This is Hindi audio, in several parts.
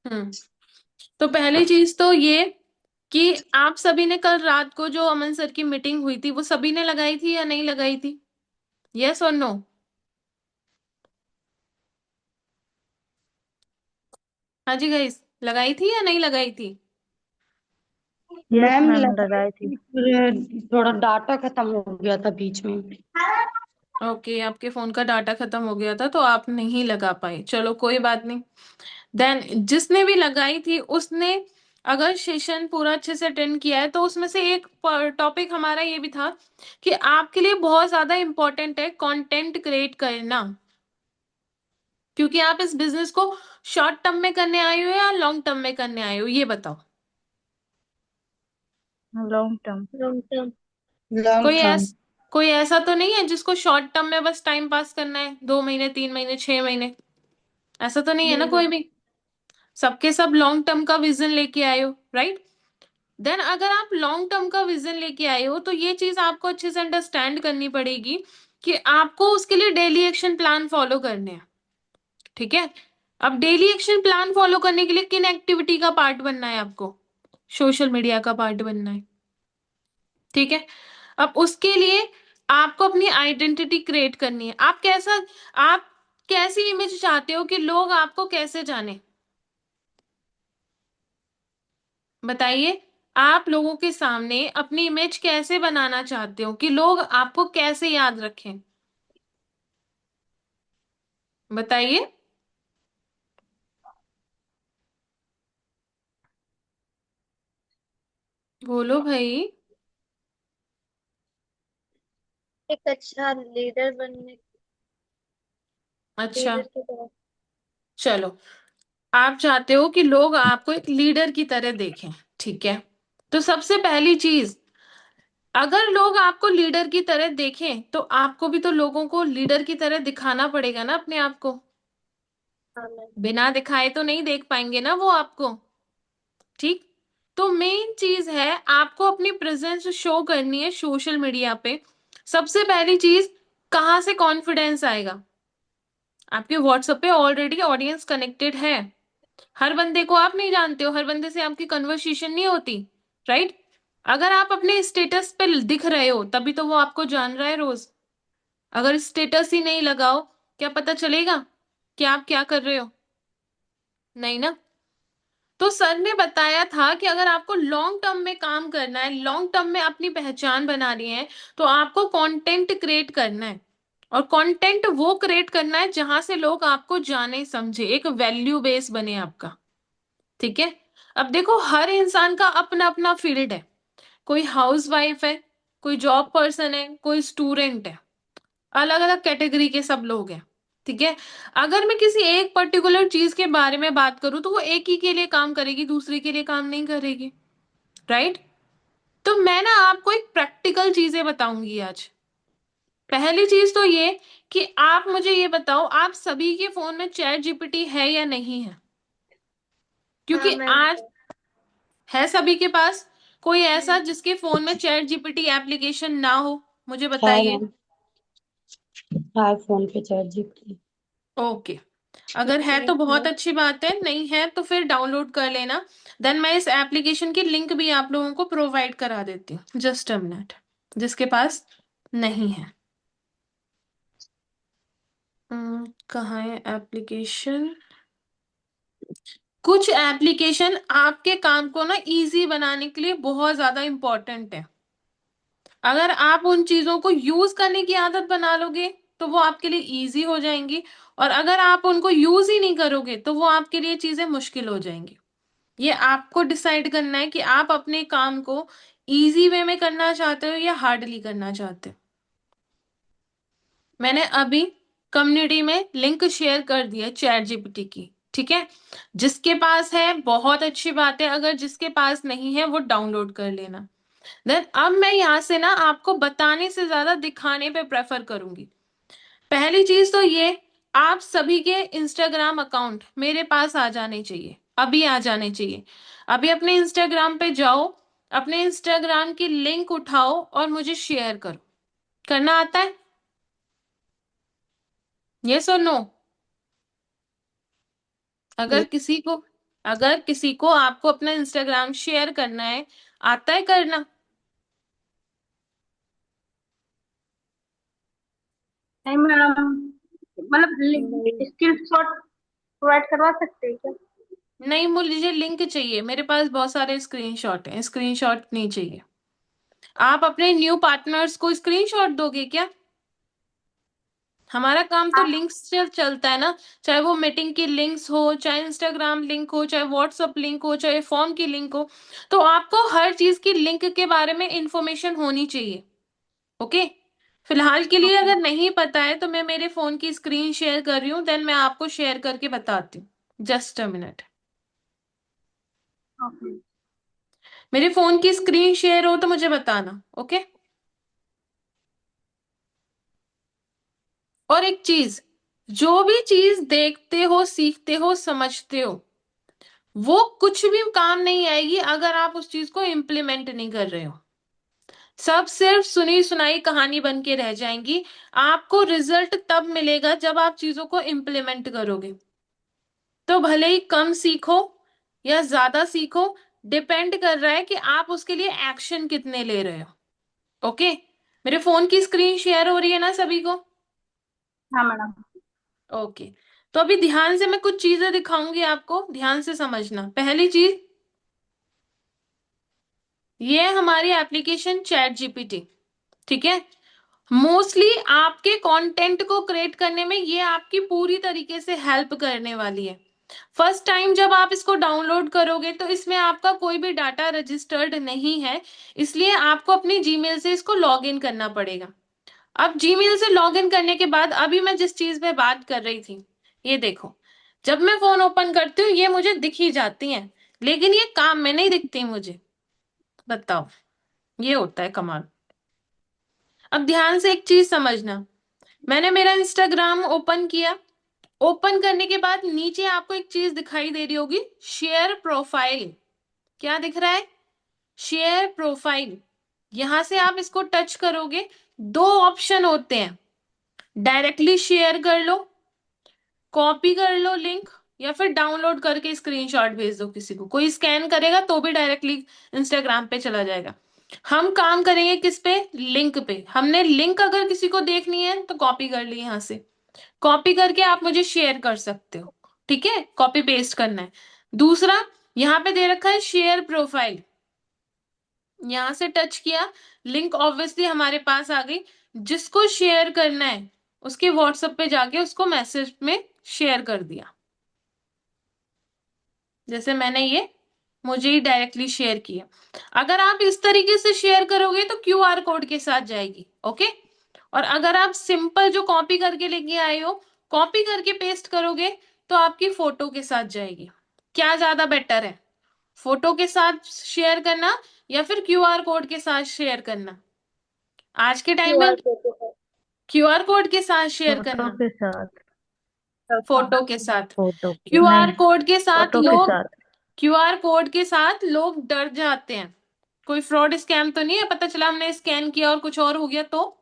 हम्म। तो पहली चीज तो ये कि आप सभी ने कल रात को जो अमन सर की मीटिंग हुई थी वो सभी ने लगाई थी या नहीं लगाई थी? यस और नो? हाँ जी गाइस, लगाई थी या नहीं लगाई थी? यस मैम मैम लगाई लगाई थी। थी, फिर थोड़ा डाटा खत्म हो गया था बीच में। ओके, आपके फोन का डाटा खत्म हो गया था तो आप नहीं लगा पाए, चलो कोई बात नहीं। देन जिसने भी लगाई थी उसने अगर सेशन पूरा अच्छे से अटेंड किया है तो उसमें से एक टॉपिक हमारा ये भी था कि आपके लिए बहुत ज्यादा इंपॉर्टेंट है कंटेंट क्रिएट करना, क्योंकि आप इस बिजनेस को शॉर्ट टर्म में करने आए हो या लॉन्ग टर्म में करने आए हो, ये बताओ। Long term. Long term. Long कोई टर्म। ऐस कोई ऐसा तो नहीं है जिसको शॉर्ट टर्म में बस टाइम पास करना है, 2 महीने 3 महीने 6 महीने? ऐसा तो नहीं है ना कोई भी? सबके सब लॉन्ग टर्म का विजन लेके आए हो, राइट? देन अगर आप लॉन्ग टर्म का विजन लेके आए हो तो ये चीज आपको अच्छे से अंडरस्टैंड करनी पड़ेगी कि आपको उसके लिए डेली एक्शन प्लान फॉलो करने हैं। ठीक है? अब डेली एक्शन प्लान फॉलो करने के लिए किन एक्टिविटी का पार्ट बनना है आपको? सोशल मीडिया का पार्ट बनना है। ठीक है? अब उसके लिए आपको अपनी आइडेंटिटी क्रिएट करनी है। आप कैसी इमेज चाहते हो कि लोग आपको कैसे जाने? बताइए। आप लोगों के सामने अपनी इमेज कैसे बनाना चाहते हो कि लोग आपको कैसे याद रखें? बताइए। बोलो भाई। एक अच्छा लीडर बनने, अच्छा, लीडर की तरफ। चलो। आप चाहते हो कि लोग आपको एक लीडर की तरह देखें। ठीक है? तो सबसे पहली चीज, अगर लोग आपको लीडर की तरह देखें तो आपको भी तो लोगों को लीडर की तरह दिखाना पड़ेगा ना अपने आप को। हाँ मैम। बिना दिखाए तो नहीं देख पाएंगे ना वो आपको। ठीक? तो मेन चीज है आपको अपनी प्रेजेंस शो करनी है सोशल मीडिया पे। सबसे पहली चीज, कहाँ से कॉन्फिडेंस आएगा? आपके व्हाट्सएप पे ऑलरेडी ऑडियंस कनेक्टेड है। हर बंदे को आप नहीं जानते हो, हर बंदे से आपकी कन्वर्सेशन नहीं होती, राइट? अगर आप अपने स्टेटस पे दिख रहे हो तभी तो वो आपको जान रहा है रोज। अगर स्टेटस ही नहीं लगाओ, क्या पता चलेगा कि आप क्या कर रहे हो? नहीं ना। तो सर ने बताया था कि अगर आपको लॉन्ग टर्म में काम करना है, लॉन्ग टर्म में अपनी पहचान बनानी है, तो आपको कंटेंट क्रिएट करना है। और कंटेंट वो क्रिएट करना है जहां से लोग आपको जाने समझे, एक वैल्यू बेस बने आपका। ठीक है? अब देखो, हर इंसान का अपना अपना फील्ड है। कोई हाउस वाइफ है, कोई जॉब पर्सन है, कोई स्टूडेंट है। अलग अलग कैटेगरी के सब लोग हैं। ठीक है? अगर मैं किसी एक पर्टिकुलर चीज के बारे में बात करूं तो वो एक ही के लिए काम करेगी, दूसरे के लिए काम नहीं करेगी, राइट? तो मैं ना आपको एक प्रैक्टिकल चीजें बताऊंगी आज। पहली चीज तो ये कि आप मुझे ये बताओ, आप सभी के फोन में चैट जीपीटी है या नहीं है? हाँ क्योंकि मैम। आज है सभी के पास। कोई ऐसा जिसके फोन में चैट जीपीटी एप्लीकेशन ना हो, मुझे है बताइए। मैम। हाँ, फोन पे चैट जीपीटी। ओके। अगर है तो बहुत अच्छी बात है, नहीं है तो फिर डाउनलोड कर लेना। देन मैं इस एप्लीकेशन की लिंक भी आप लोगों को प्रोवाइड करा देती हूँ, जस्ट अ मिनट। जिसके पास नहीं है, कहाँ है एप्लीकेशन? कुछ एप्लीकेशन आपके काम को ना इजी बनाने के लिए बहुत ज्यादा इंपॉर्टेंट है। अगर आप उन चीजों को यूज करने की आदत बना लोगे तो वो आपके लिए इजी हो जाएंगी। और अगर आप उनको यूज ही नहीं करोगे तो वो आपके लिए चीजें मुश्किल हो जाएंगी। ये आपको डिसाइड करना है कि आप अपने काम को इजी वे में करना चाहते हो या हार्डली करना चाहते हो। मैंने अभी कम्युनिटी में लिंक शेयर कर दिया चैट जीपीटी की। ठीक है? जिसके पास है बहुत अच्छी बात है, अगर जिसके पास नहीं है वो डाउनलोड कर लेना। देन अब मैं यहाँ से ना आपको बताने से ज्यादा दिखाने पे प्रेफर करूंगी। पहली चीज तो ये, आप सभी के इंस्टाग्राम अकाउंट मेरे पास आ जाने चाहिए, अभी आ जाने चाहिए। अभी अपने इंस्टाग्राम पे जाओ, अपने इंस्टाग्राम की लिंक उठाओ और मुझे शेयर करो। करना आता है? यस और नो? अगर किसी को अगर किसी को आपको अपना इंस्टाग्राम शेयर करना है, आता है करना? नहीं मैडम, मतलब नहीं। स्क्रीन शॉट प्रोवाइड करवा सकते हैं क्या? नहीं, मुझे लिंक चाहिए, मेरे पास बहुत सारे स्क्रीनशॉट हैं, स्क्रीनशॉट नहीं चाहिए। आप अपने न्यू पार्टनर्स को स्क्रीनशॉट दोगे क्या? हमारा काम तो आप लिंक्स से चलता है ना। चाहे वो मीटिंग की लिंक्स हो, चाहे इंस्टाग्राम लिंक हो, चाहे व्हाट्सएप लिंक हो, चाहे फॉर्म की लिंक हो, तो आपको हर चीज की लिंक के बारे में इंफॉर्मेशन होनी चाहिए। ओके। फिलहाल के लिए ओके। अगर नहीं पता है तो मैं मेरे फोन की स्क्रीन शेयर कर रही हूँ, देन मैं आपको शेयर करके बताती हूँ। Just a minute. ओके। मेरे फोन की स्क्रीन शेयर हो तो मुझे बताना। ओके। और एक चीज, जो भी चीज देखते हो, सीखते हो, समझते हो, वो कुछ भी काम नहीं आएगी अगर आप उस चीज को इम्प्लीमेंट नहीं कर रहे हो। सब सिर्फ सुनी सुनाई कहानी बन के रह जाएंगी। आपको रिजल्ट तब मिलेगा जब आप चीजों को इम्प्लीमेंट करोगे। तो भले ही कम सीखो या ज्यादा सीखो, डिपेंड कर रहा है कि आप उसके लिए एक्शन कितने ले रहे हो। ओके। मेरे फोन की स्क्रीन शेयर हो रही है ना सभी को? हाँ मैडम। ओके। तो अभी ध्यान से मैं कुछ चीजें दिखाऊंगी आपको, ध्यान से समझना। पहली चीज, ये है हमारी एप्लीकेशन चैट जीपीटी। ठीक है। मोस्टली आपके कंटेंट को क्रिएट करने में ये आपकी पूरी तरीके से हेल्प करने वाली है। फर्स्ट टाइम जब आप इसको डाउनलोड करोगे तो इसमें आपका कोई भी डाटा रजिस्टर्ड नहीं है, इसलिए आपको अपनी जीमेल से इसको लॉग इन करना पड़ेगा। अब जीमेल से लॉग इन करने के बाद अभी मैं जिस चीज पे बात कर रही थी, ये देखो। जब मैं फोन ओपन करती हूँ ये मुझे दिख ही जाती हैं, लेकिन ये काम में नहीं दिखती मुझे। बताओ, ये होता है कमाल। अब ध्यान से एक चीज समझना। मैंने मेरा इंस्टाग्राम ओपन किया। ओपन करने के बाद नीचे आपको एक चीज दिखाई दे रही होगी, शेयर प्रोफाइल। क्या दिख रहा है? Share profile. यहां से आप इसको टच करोगे, दो ऑप्शन होते हैं। डायरेक्टली शेयर कर लो, कॉपी कर लो लिंक, या फिर डाउनलोड करके स्क्रीनशॉट भेज दो किसी को। कोई स्कैन करेगा तो भी डायरेक्टली इंस्टाग्राम पे चला जाएगा। हम काम करेंगे किस पे? लिंक पे। हमने लिंक अगर किसी को देखनी है तो कॉपी कर ली, यहां से कॉपी करके आप मुझे शेयर कर सकते हो। ठीक है, कॉपी पेस्ट करना है। दूसरा, यहाँ पे दे रखा है शेयर प्रोफाइल। यहां से टच किया, लिंक ऑब्वियसली हमारे पास आ गई। जिसको शेयर करना है उसके व्हाट्सएप पे जाके उसको मैसेज में शेयर कर दिया। जैसे मैंने ये, मुझे ही डायरेक्टली शेयर किया। अगर आप इस तरीके से शेयर करोगे तो क्यूआर कोड के साथ जाएगी। ओके। और अगर आप सिंपल जो कॉपी करके लेके आए हो, कॉपी करके पेस्ट करोगे तो आपकी फोटो के साथ जाएगी। क्या ज्यादा बेटर है, फोटो के साथ शेयर करना या फिर क्यूआर कोड के साथ शेयर करना? आज के टाइम में क्यूआर कोड के साथ। क्यूआर कोड के साथ शेयर फोटो करना, के साथ। फोटो के साथ। फोटो के क्यूआर नहीं, कोड के साथ फोटो के लोग, साथ। क्यूआर कोड के साथ लोग डर जाते हैं। कोई फ्रॉड स्कैम तो नहीं है, पता चला हमने स्कैन किया और कुछ और हो गया तो,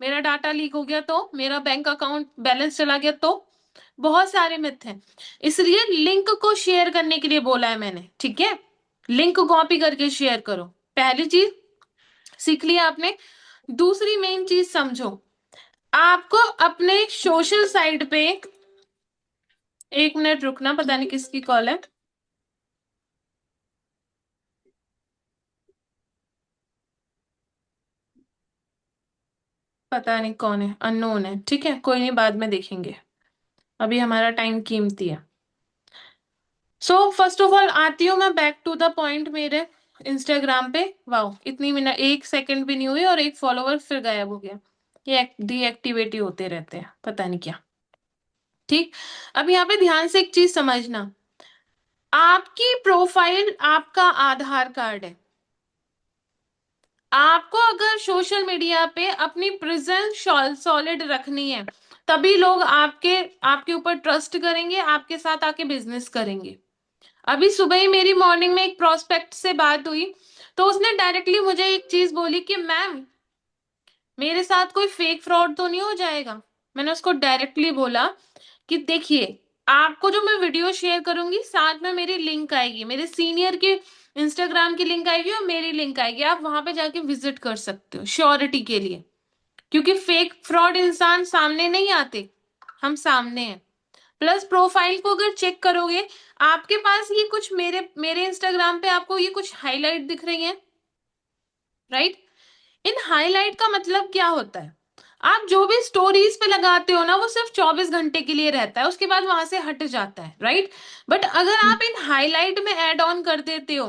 मेरा डाटा लीक हो गया तो, मेरा बैंक अकाउंट बैलेंस चला गया तो। बहुत सारे मिथ हैं। इसलिए लिंक को शेयर करने के लिए बोला है मैंने। ठीक है, लिंक कॉपी करके शेयर करो। पहली चीज सीख लिया आपने। दूसरी मेन चीज समझो। आपको अपने सोशल साइट पे, एक मिनट रुकना, पता नहीं किसकी कॉल है। पता नहीं कौन है, अननोन है। ठीक है, कोई नहीं, बाद में देखेंगे, अभी हमारा टाइम कीमती है। सो फर्स्ट ऑफ ऑल आती हूँ मैं बैक टू द पॉइंट। मेरे इंस्टाग्राम पे, वाओ, इतनी मिनट 1 सेकंड भी नहीं हुई और एक फॉलोवर फिर गायब हो गया। ये डीएक्टिवेट होते रहते हैं, पता नहीं क्या। ठीक। अब यहाँ पे ध्यान से एक चीज समझना। आपकी प्रोफाइल आपका आधार कार्ड है। आपको अगर सोशल मीडिया पे अपनी प्रेजेंस सॉलिड रखनी है, तभी लोग आपके आपके ऊपर ट्रस्ट करेंगे, आपके साथ आके बिजनेस करेंगे। अभी सुबह ही मेरी मॉर्निंग में एक प्रोस्पेक्ट से बात हुई, तो उसने डायरेक्टली मुझे एक चीज बोली कि मैम, मेरे साथ कोई फेक फ्रॉड तो नहीं हो जाएगा? मैंने उसको डायरेक्टली बोला कि देखिए, आपको जो मैं वीडियो शेयर करूंगी साथ में मेरी लिंक आएगी, मेरे सीनियर की इंस्टाग्राम की लिंक आएगी और मेरी लिंक आएगी, आप वहां पे जाके विजिट कर सकते हो श्योरिटी के लिए, क्योंकि फेक फ्रॉड इंसान सामने नहीं आते, हम सामने हैं। प्लस प्रोफाइल को अगर चेक करोगे, आपके पास ये कुछ मेरे मेरे इंस्टाग्राम पे आपको ये कुछ हाईलाइट दिख रही है, राइट? इन हाईलाइट का मतलब क्या होता है? आप जो भी स्टोरीज पे लगाते हो ना, वो सिर्फ 24 घंटे के लिए रहता है, उसके बाद वहां से हट जाता है, राइट? बट अगर आप इन हाईलाइट में ऐड ऑन कर देते हो,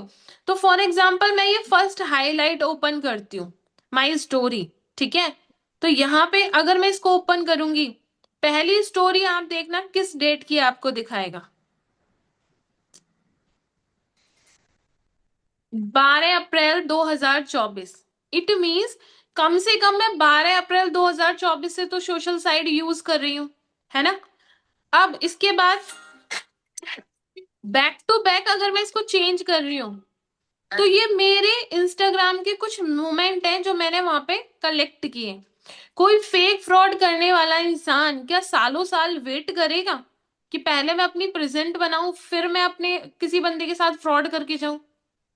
तो फॉर एग्जाम्पल मैं ये फर्स्ट हाईलाइट ओपन करती हूँ, माई स्टोरी, ठीक है? तो यहाँ पे अगर मैं इसको ओपन करूंगी, पहली स्टोरी आप देखना किस डेट की आपको दिखाएगा, 12 अप्रैल 2024। इट मीन्स कम से कम मैं 12 अप्रैल 2024 से तो सोशल साइट यूज कर रही हूँ, है ना? अब इसके बाद बैक टू बैक अगर मैं इसको चेंज कर रही हूँ, तो ये मेरे इंस्टाग्राम के कुछ मोमेंट हैं जो मैंने वहां पे कलेक्ट किए। कोई फेक फ्रॉड करने वाला इंसान क्या सालों साल वेट करेगा कि पहले मैं अपनी प्रेजेंट बनाऊं फिर मैं अपने किसी बंदे के साथ फ्रॉड करके जाऊं?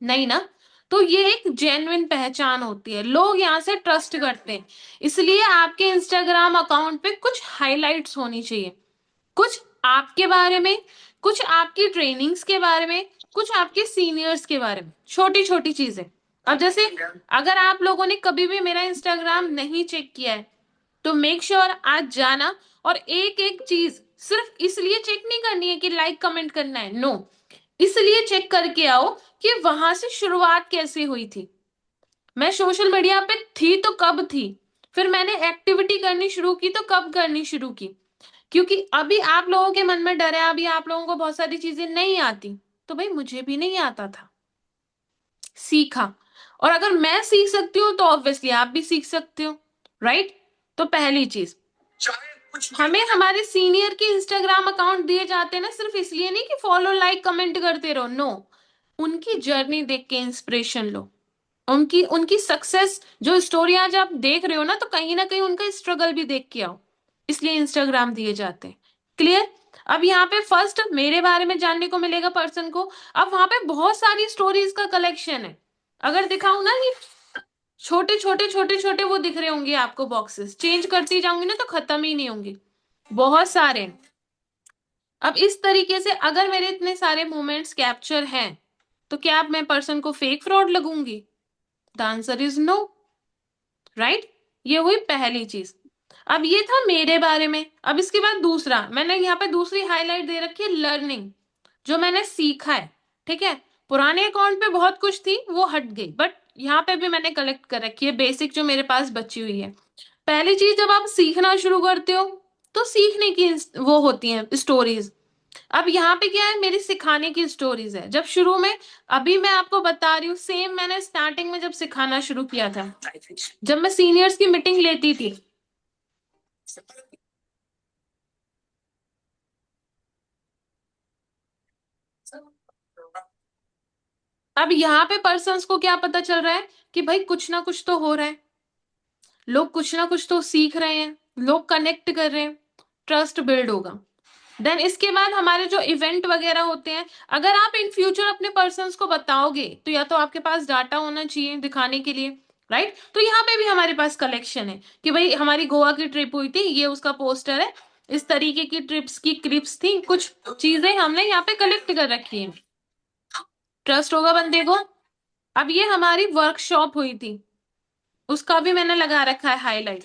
नहीं ना। तो ये एक जेन्युइन पहचान होती है, लोग यहाँ से ट्रस्ट करते हैं। इसलिए आपके इंस्टाग्राम अकाउंट पे कुछ हाइलाइट्स होनी चाहिए, कुछ आपके बारे में, कुछ आपकी ट्रेनिंग्स के बारे में, कुछ आपके सीनियर्स के बारे में, छोटी छोटी चीजें। अब जैसे अगर आप लोगों ने कभी भी मेरा इंस्टाग्राम नहीं चेक किया है, तो मेक श्योर आज जाना, और एक एक चीज सिर्फ इसलिए चेक नहीं करनी है कि लाइक कमेंट करना है, नो, इसलिए चेक करके आओ कि वहां से शुरुआत कैसे हुई थी, मैं सोशल मीडिया पे थी तो कब थी, फिर मैंने एक्टिविटी करनी शुरू की तो कब करनी शुरू की। क्योंकि अभी आप लोगों के मन में डर है, अभी आप लोगों को बहुत सारी चीजें नहीं आती, तो भाई मुझे भी नहीं आता था, सीखा। और अगर मैं सीख सकती हूँ तो ऑब्वियसली आप भी सीख सकते हो, राइट? तो पहली चीज, हमें हमारे सीनियर के इंस्टाग्राम अकाउंट दिए जाते हैं ना सिर्फ इसलिए नहीं कि फॉलो लाइक कमेंट करते रहो, नो, उनकी जर्नी देख के इंस्पिरेशन लो, उनकी उनकी सक्सेस जो स्टोरी आज आप देख रहे हो ना कहीं उनका स्ट्रगल भी देख के आओ, इसलिए इंस्टाग्राम दिए जाते हैं। क्लियर? अब यहाँ पे फर्स्ट मेरे बारे में जानने को मिलेगा पर्सन को, अब वहां पे बहुत सारी स्टोरीज का कलेक्शन है, अगर दिखाऊं ना ये छोटे छोटे छोटे छोटे वो दिख रहे होंगे आपको, बॉक्सेस चेंज करती जाऊंगी ना तो खत्म ही नहीं होंगे, बहुत सारे। अब इस तरीके से अगर मेरे इतने सारे मोमेंट्स कैप्चर हैं, तो क्या अब मैं पर्सन को फेक फ्रॉड लगूंगी? The answer is no, right? ये हुई पहली चीज। अब ये था मेरे बारे में। अब इसके बाद दूसरा, मैंने यहाँ पे दूसरी हाईलाइट दे रखी है, लर्निंग, जो मैंने सीखा है, ठीक है? पुराने अकाउंट पे बहुत कुछ थी वो हट गई, बट यहाँ पे भी मैंने कलेक्ट कर रखी है बेसिक जो मेरे पास बची हुई है। पहली चीज, जब आप सीखना शुरू करते हो तो सीखने की वो होती हैं स्टोरीज। अब यहाँ पे क्या है, मेरी सिखाने की स्टोरीज है, जब शुरू में, अभी मैं आपको बता रही हूँ, सेम मैंने स्टार्टिंग में जब सिखाना शुरू किया था, जब मैं सीनियर्स की मीटिंग लेती थी, अब यहाँ पे पर्सन्स को क्या पता चल रहा है कि भाई कुछ ना कुछ तो हो रहा है, लोग कुछ ना कुछ तो सीख रहे हैं, लोग कनेक्ट कर रहे हैं, ट्रस्ट बिल्ड होगा। देन इसके बाद हमारे जो इवेंट वगैरह होते हैं, अगर आप इन फ्यूचर अपने पर्सन्स को बताओगे तो या तो आपके पास डाटा होना चाहिए दिखाने के लिए, राइट? तो यहाँ पे भी हमारे पास कलेक्शन है कि भाई हमारी गोवा की ट्रिप हुई थी, ये उसका पोस्टर है, इस तरीके की ट्रिप्स की क्लिप्स थी, कुछ चीजें हमने यहाँ पे कलेक्ट कर रखी है, ट्रस्ट होगा बंदे को। अब ये हमारी वर्कशॉप हुई थी, उसका भी मैंने लगा रखा है हाईलाइट।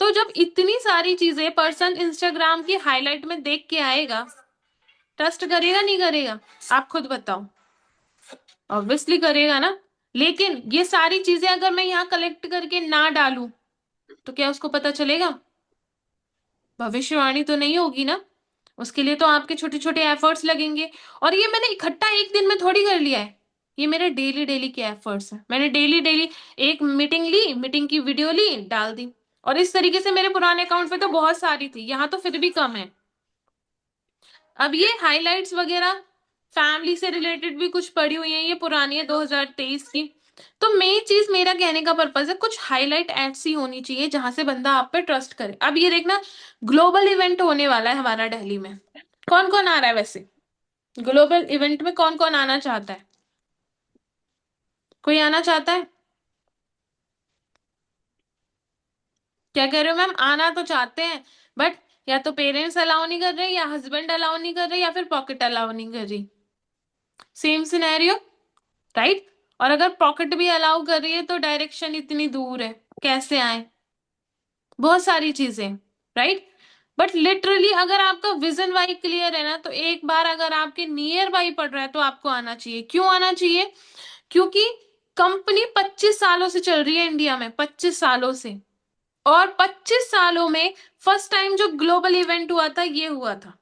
तो जब इतनी सारी चीजें पर्सन इंस्टाग्राम की हाईलाइट में देख के आएगा, ट्रस्ट करेगा नहीं करेगा? आप खुद बताओ। ऑब्वियसली करेगा ना। लेकिन ये सारी चीजें अगर मैं यहाँ कलेक्ट करके ना डालूं, तो क्या उसको पता चलेगा? भविष्यवाणी तो नहीं होगी ना, उसके लिए तो आपके छोटे छोटे एफर्ट्स लगेंगे। और ये मैंने इकट्ठा एक दिन में थोड़ी कर लिया है, ये मेरे डेली डेली के एफर्ट्स हैं, मैंने डेली डेली एक मीटिंग ली, मीटिंग की वीडियो ली, डाल दी। और इस तरीके से मेरे पुराने अकाउंट पे तो बहुत सारी थी, यहाँ तो फिर भी कम है। अब ये हाइलाइट्स वगैरह फैमिली से रिलेटेड भी कुछ पड़ी हुई है, ये पुरानी है 2023 की। तो मेन चीज मेरा कहने का पर्पज है, कुछ हाईलाइट ऐसी होनी चाहिए जहां से बंदा आप पे ट्रस्ट करे। अब ये देखना, ग्लोबल इवेंट होने वाला है हमारा दिल्ली में, कौन कौन आ रहा है वैसे? ग्लोबल इवेंट में कौन कौन आना चाहता है? कोई आना चाहता है? क्या कह रहे हो मैम? आना तो चाहते हैं, बट या तो पेरेंट्स अलाउ नहीं कर रहे, या हस्बैंड अलाउ नहीं कर रहे, या फिर पॉकेट अलाउ नहीं कर रही। Same scenario, right? और अगर पॉकेट भी अलाउ कर रही है तो डायरेक्शन इतनी दूर है, कैसे आए? बहुत सारी चीजें, राइट? बट लिटरली अगर आपका विजन वाई क्लियर है ना, तो एक बार अगर आपके नियर बाई पड़ रहा है तो आपको आना चाहिए। क्यों आना चाहिए? क्योंकि कंपनी 25 सालों से चल रही है इंडिया में, 25 सालों से। और 25 सालों में फर्स्ट टाइम जो ग्लोबल इवेंट हुआ था, ये हुआ था।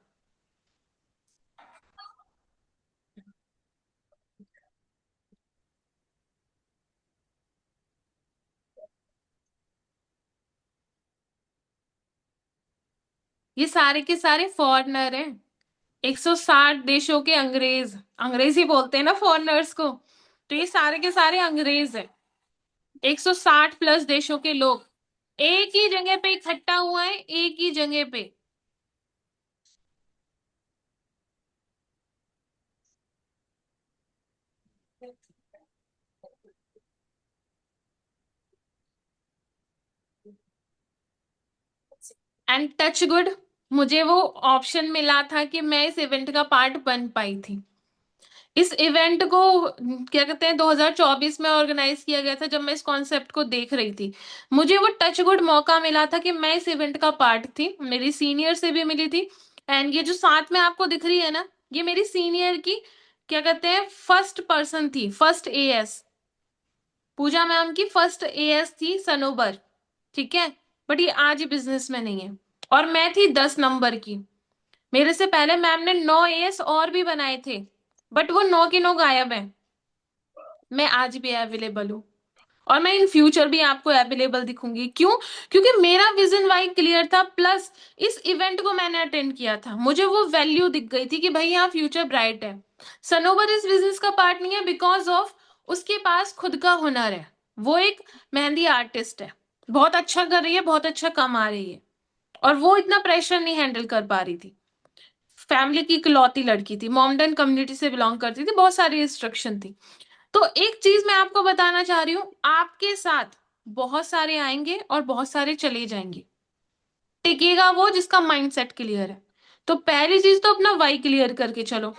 ये सारे के सारे फॉरेनर हैं। 160 देशों के अंग्रेज, अंग्रेज ही बोलते हैं ना फॉरेनर्स को, तो ये सारे के सारे अंग्रेज हैं। 160 प्लस देशों के लोग एक ही जगह पे इकट्ठा हुआ है, एक ही जगह पे। एंड टच गुड, मुझे वो ऑप्शन मिला था कि मैं इस इवेंट का पार्ट बन पाई थी। इस इवेंट को क्या कहते हैं 2024 में ऑर्गेनाइज किया गया था, जब मैं इस कॉन्सेप्ट को देख रही थी। मुझे वो टच गुड मौका मिला था कि मैं इस इवेंट का पार्ट थी, मेरी सीनियर से भी मिली थी। एंड ये जो साथ में आपको दिख रही है ना, ये मेरी सीनियर की क्या कहते हैं फर्स्ट पर्सन थी, फर्स्ट एएस। पूजा मैम की फर्स्ट एएस थी सनोबर, ठीक है? बट ये आज बिजनेस में नहीं है। और मैं थी 10 नंबर की। मेरे से पहले मैम ने 9 एएस और भी बनाए थे, बट वो 9 के 9 गायब है। मैं आज भी अवेलेबल हूँ, और मैं इन फ्यूचर भी आपको अवेलेबल दिखूंगी। क्यों? क्योंकि मेरा विजन वाई क्लियर था, प्लस इस इवेंट को मैंने अटेंड किया था, मुझे वो वैल्यू दिख गई थी कि भाई यहाँ फ्यूचर ब्राइट है। सनोवर इस बिजनेस का पार्ट नहीं है बिकॉज ऑफ उसके पास खुद का हुनर है। वो एक मेहंदी आर्टिस्ट है, बहुत अच्छा कर रही है, बहुत अच्छा कमा रही है, और वो इतना प्रेशर नहीं हैंडल कर पा रही थी। फैमिली की इकलौती लड़की थी, मॉमडन कम्युनिटी से बिलोंग करती थी, बहुत सारी रिस्ट्रिक्शन थी। तो एक चीज मैं आपको बताना चाह रही हूँ, आपके साथ बहुत सारे आएंगे और बहुत सारे चले जाएंगे। टिकेगा वो जिसका माइंडसेट क्लियर है। तो पहली चीज तो अपना वाई क्लियर करके चलो।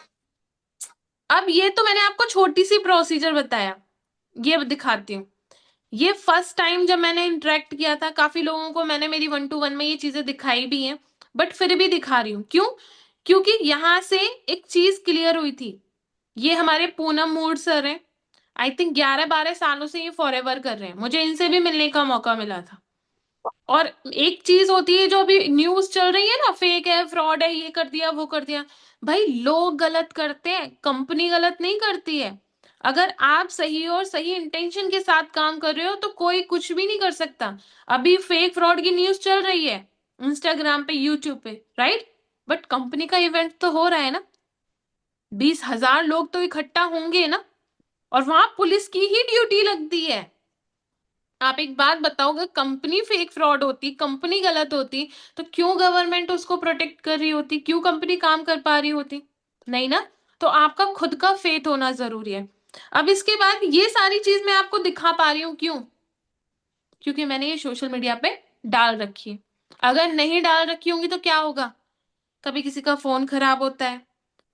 अब ये तो मैंने आपको छोटी सी प्रोसीजर बताया, ये दिखाती हूँ। ये फर्स्ट टाइम जब मैंने इंटरेक्ट किया था, काफी लोगों को मैंने मेरी 1 to 1 में ये चीजें दिखाई भी हैं, बट फिर भी दिखा रही हूँ। क्यों? क्योंकि यहां से एक चीज क्लियर हुई थी। ये हमारे पूनम मूड सर हैं, आई थिंक 11-12 सालों से ये फॉरएवर कर रहे हैं, मुझे इनसे भी मिलने का मौका मिला था। और एक चीज होती है जो अभी न्यूज चल रही है ना, फेक है, फ्रॉड है, ये कर दिया, वो कर दिया। भाई लोग गलत करते हैं, कंपनी गलत नहीं करती है। अगर आप सही और सही इंटेंशन के साथ काम कर रहे हो तो कोई कुछ भी नहीं कर सकता। अभी फेक फ्रॉड की न्यूज चल रही है इंस्टाग्राम पे, यूट्यूब पे, राइट? बट कंपनी का इवेंट तो हो रहा है ना, 20,000 लोग तो इकट्ठा होंगे ना, और वहां पुलिस की ही ड्यूटी लगती है। आप एक बात बताओ, अगर कंपनी फेक फ्रॉड होती, कंपनी गलत होती, तो क्यों गवर्नमेंट उसको प्रोटेक्ट कर रही होती? क्यों कंपनी काम कर पा रही होती? नहीं ना। तो आपका खुद का फेथ होना जरूरी है। अब इसके बाद ये सारी चीज मैं आपको दिखा पा रही हूँ, क्यों? क्योंकि मैंने ये सोशल मीडिया पे डाल रखी है। अगर नहीं डाल रखी होंगी तो क्या होगा? कभी किसी का फोन खराब होता है,